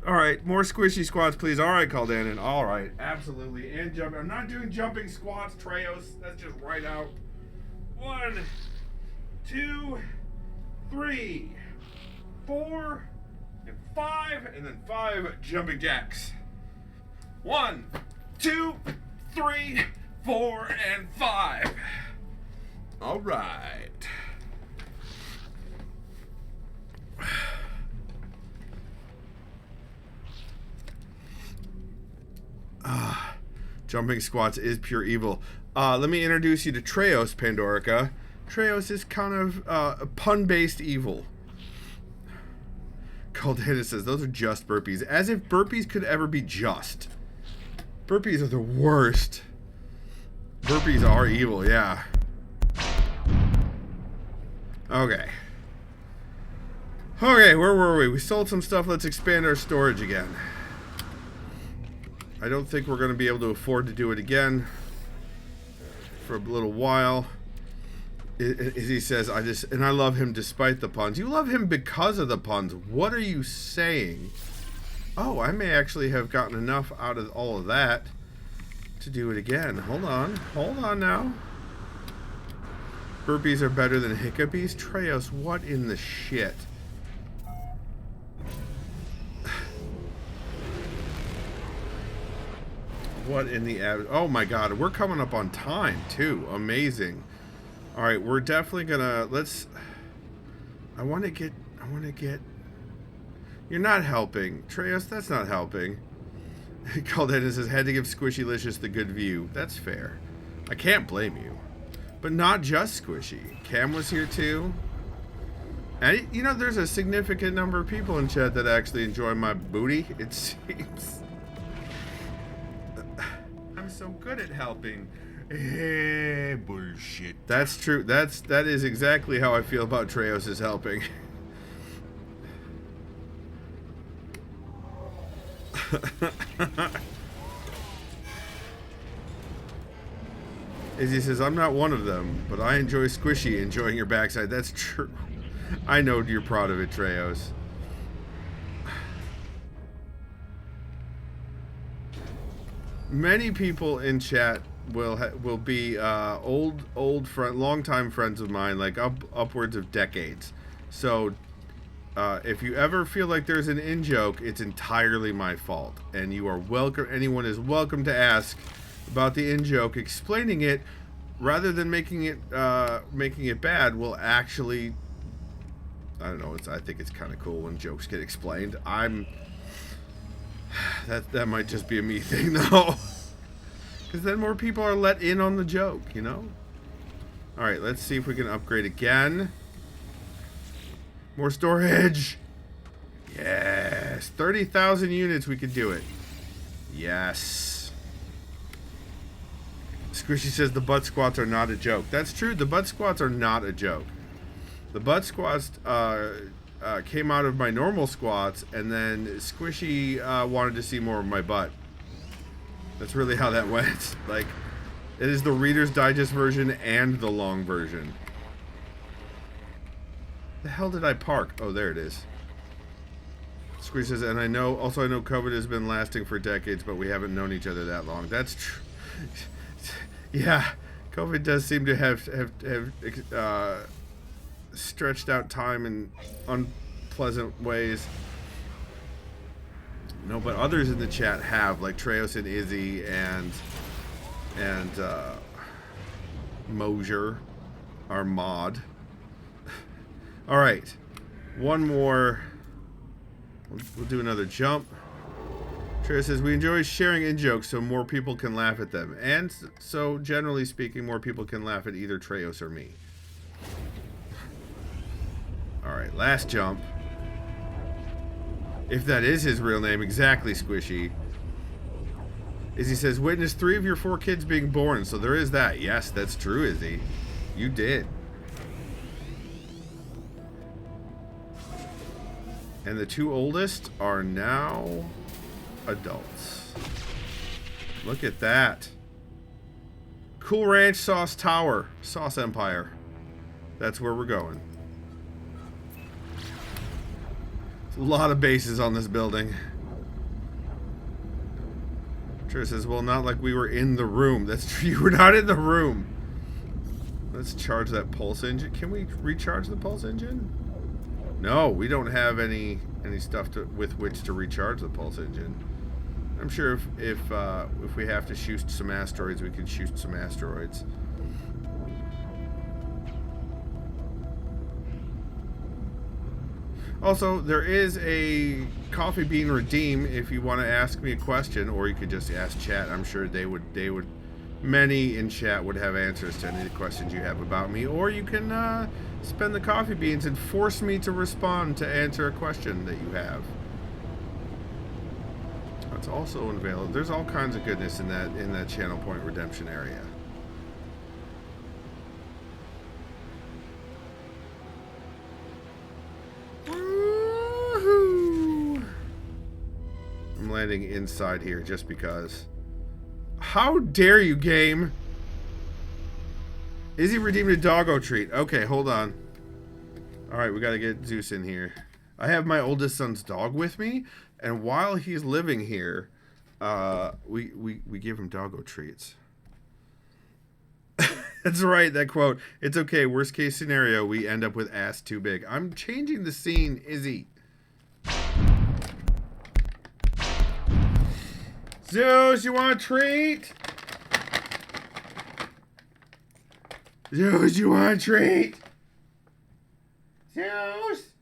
All right, more squishy squats, please. All right, Caldanon. All right, absolutely. And jump. I'm not doing jumping squats, Treos. That's just right out. 1, 2, 3, 4, and 5, and then 5 jumping jacks. 1, 2, 3, 4, and 5. All right. Jumping squats is pure evil. Let me introduce you to Treos, Pandorica. Treos is kind of pun-based evil. Caldana says, those are just burpees. As if burpees could ever be just. Burpees are the worst. Burpees are evil, yeah. Okay. Okay, where were we? We sold some stuff. Let's expand our storage again. I don't think we're going to be able to afford to do it again for a little while. As he says, I love him despite the puns. You love him because of the puns. What are you saying? Oh, I may actually have gotten enough out of all of that to do it again. Hold on now. Burpees are better than hiccupies? Treos, what in the shit? What in the... Oh my god, we're coming up on time, too. Amazing. Alright, we're definitely gonna... Let's... I want to get... You're not helping. Treos, that's not helping. Caldana says, had to give Squishylicious the good view. That's fair. I can't blame you. But not just Squishy. Cam was here, too. And, you know, there's a significant number of people in chat that actually enjoy my booty, it seems. I'm so good at helping. Bullshit. That's true. That is exactly how I feel about Treos' helping. Izzy says, I'm not one of them, but I enjoy Squishy enjoying your backside. That's true. I know you're proud of it, Treos. Many people in chat will be longtime friends of mine, like upwards of decades. So if you ever feel like there's an in-joke, it's entirely my fault, and you are welcome. Anyone is welcome to ask about the in-joke. Explaining it rather than making it bad will actually, I don't know. I think it's kind of cool when jokes get explained. That might just be a me thing, though. Because then more people are let in on the joke, you know? Alright, let's see if we can upgrade again. More storage! Yes! 30,000 units, we could do it. Yes. Squishy says the butt squats are not a joke. That's true, the butt squats are not a joke. The butt squats came out of my normal squats, and then Squishy wanted to see more of my butt. That's really how that went. Like, it is the Reader's Digest version and the long version. The hell did I park? Oh, there it is. Squishy says, and I know COVID has been lasting for decades, but we haven't known each other that long. That's true. Yeah, COVID does seem to have stretched out time in unpleasant ways. No, but others in the chat have, like Treos and Izzy and Mosier, our mod. All right, one more. We'll do another jump. Treos says we enjoy sharing in-jokes so more people can laugh at them, and so generally speaking, more people can laugh at either Treos or me. All right, last jump. If that is his real name, exactly, Squishy. Izzy says, witness 3 of your 4 kids being born, so there is that. Yes, that's true, Izzy. You did. And the 2 oldest are now adults. Look at that. Cool Ranch Sauce Tower. Sauce Empire. That's where we're going. A lot of bases on this building. Trevor says, well, not like we were in the room. That's true. You were not in the room. Let's charge that pulse engine. Can we recharge the pulse engine? No, we don't have any stuff with which to recharge the pulse engine. I'm sure if we have to shoot some asteroids, we can shoot some asteroids. Also, there is a coffee bean redeem if you want to ask me a question, or you could just ask chat. I'm sure they would many in chat would have answers to any of the questions you have about me, or you can spend the coffee beans and force me to respond to answer a question that you have. That's also available. There's all kinds of goodness in that channel point redemption area. I'm landing inside here just because. How dare you, game? Is he redeemed a doggo treat? Okay, hold on. Alright, we gotta get Zeus in here. I have my oldest son's dog with me, and while he's living here, we give him doggo treats. That's right, that quote. It's okay, worst case scenario, we end up with ass too big. I'm changing the scene, Izzy. Zeus, you want a treat? Zeus, you want a treat? Zeus?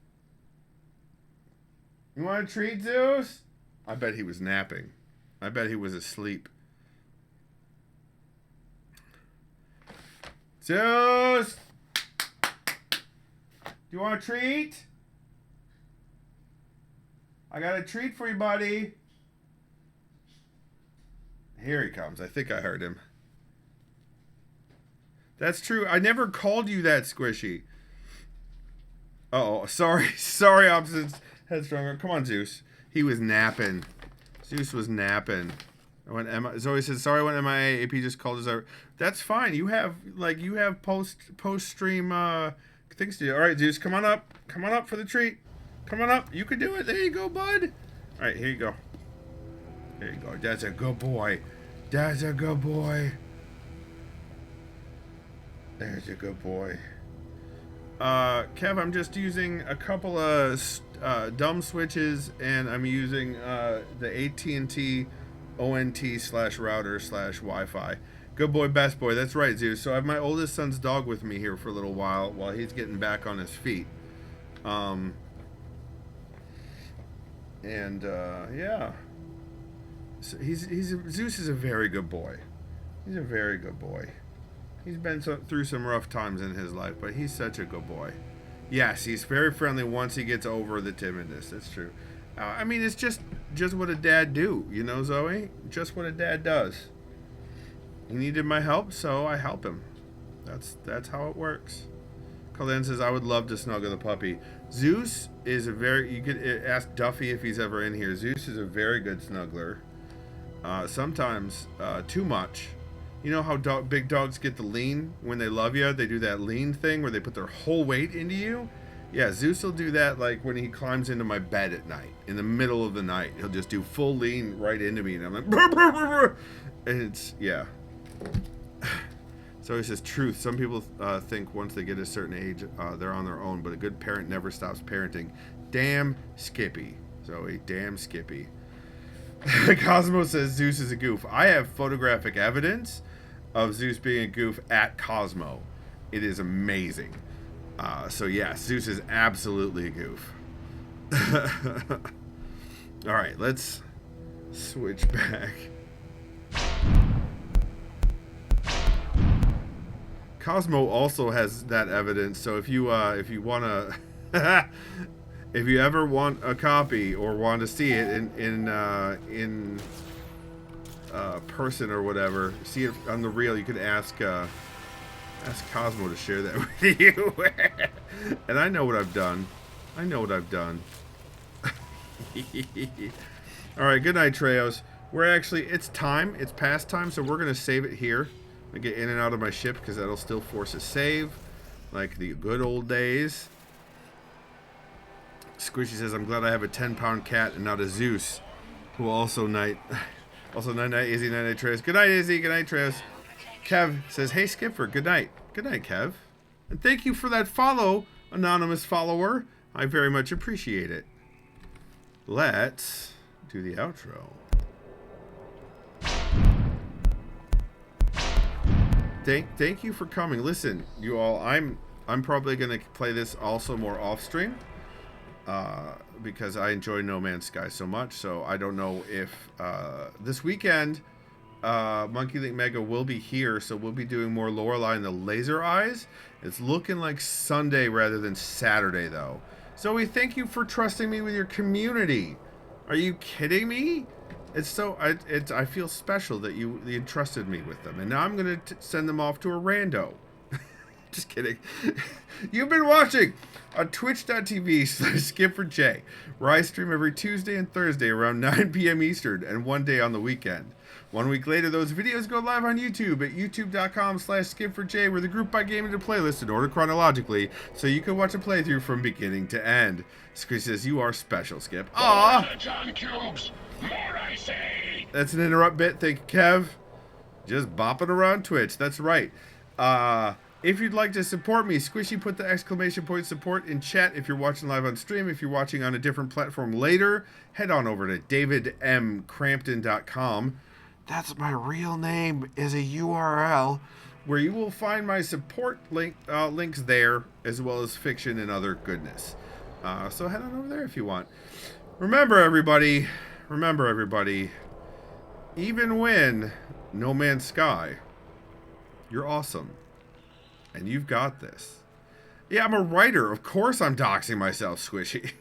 You want a treat, Zeus? I bet he was napping. I bet he was asleep. Zeus! Do you want a treat? I got a treat for you, buddy. Here he comes. I think I heard him. That's true. I never called you that, Squishy. Uh-oh. Sorry. Sorry, opposites. Headstrong. Come on, Zeus. He was napping. Zeus was napping. Zoe says, sorry, I went MIA. AP just called us out. That's fine. You have post-stream things to do. All right, Zeus, come on up. Come on up for the treat. Come on up. You can do it. There you go, bud. All right, here you go. There you go. That's a good boy. That's a good boy. There's a good boy. Kev, I'm just using a couple of dumb switches, and I'm using the AT&T ONT/router/Wi-Fi. Good boy, best boy. That's right, Zeus. So I have my oldest son's dog with me here for a little while he's getting back on his feet. Yeah. So Zeus is a very good boy. He's a very good boy. He's been through some rough times in his life, but he's such a good boy. Yes, he's very friendly once he gets over the timidness. That's true. I mean, it's just what a dad do, you know, Zoe? Just what a dad does. He needed my help, so I help him. That's how it works. Colin says, I would love to snuggle the puppy. Zeus is you could ask Duffy if he's ever in here. Zeus is a very good snuggler. Sometimes too much. You know how big dogs get the lean when they love you? They do that lean thing where they put their whole weight into you. Yeah, Zeus will do that like when he climbs into my bed at night. In the middle of the night, he'll just do full lean right into me. And I'm like, brr, brr, brr, brr. And it's, yeah. So he says, truth. Some people think once they get a certain age, they're on their own. But a good parent never stops parenting. Damn Skippy. Zoe, damn Skippy. Cosmo says Zeus is a goof. I have photographic evidence of Zeus being a goof at Cosmo. It is amazing. So yeah, Zeus is absolutely a goof. All right, let's switch back. Cosmo also has that evidence. So if you wanna, if you ever want a copy or want to see it in person or whatever. See if on the reel you could ask Cosmo to share that with you. And I know what I've done. I know what I've done. Alright, good night, Treos. We're actually, it's time. It's past time, so we're going to save it here. I get in and out of my ship because that'll still force a save. Like the good old days. Squishy says, I'm glad I have a 10-pound cat and not a Zeus. Who also night. Also, night, Izzy, night, Treos. Good night, Izzy. Good night, Treos. Kev says, hey, Skipper. Good night. Good night, Kev. And thank you for that follow, anonymous follower. I very much appreciate it. Let's do the outro. Thank you for coming. Listen, you all, I'm probably gonna play this also more off stream. Because I enjoy No Man's Sky so much, so I don't know if this weekend Monkey Link Mega will be here, so we'll be doing more Lorelei and the Laser Eyes. It's looking like Sunday rather than Saturday, though. So we thank you for trusting me with your community. Are you kidding me? It's so I feel special that you entrusted me with them, and now I'm gonna send them off to a rando. Just kidding. You've been watching on twitch.tv/SkipperJ, where I stream every Tuesday and Thursday around 9 p.m. Eastern and one day on the weekend. 1 week later, those videos go live on YouTube at youtube.com/SkipperJ, where the group by game into playlist in order chronologically, so you can watch a playthrough from beginning to end. Squish says, you are special, Skip. Aww! John Cubes, more I say. That's an interrupt bit. Thank you, Kev. Just bopping around Twitch. That's right. If you'd like to support me, Squishy put the exclamation point support in chat if you're watching live on stream. If you're watching on a different platform later, head on over to davidmcrampton.com. That's my real name is a URL where you will find my support links there, as well as fiction and other goodness. So head on over there if you want. Remember, everybody, even when No Man's Sky, you're awesome. And you've got this. Yeah, I'm a writer. Of course I'm doxing myself, Squishy.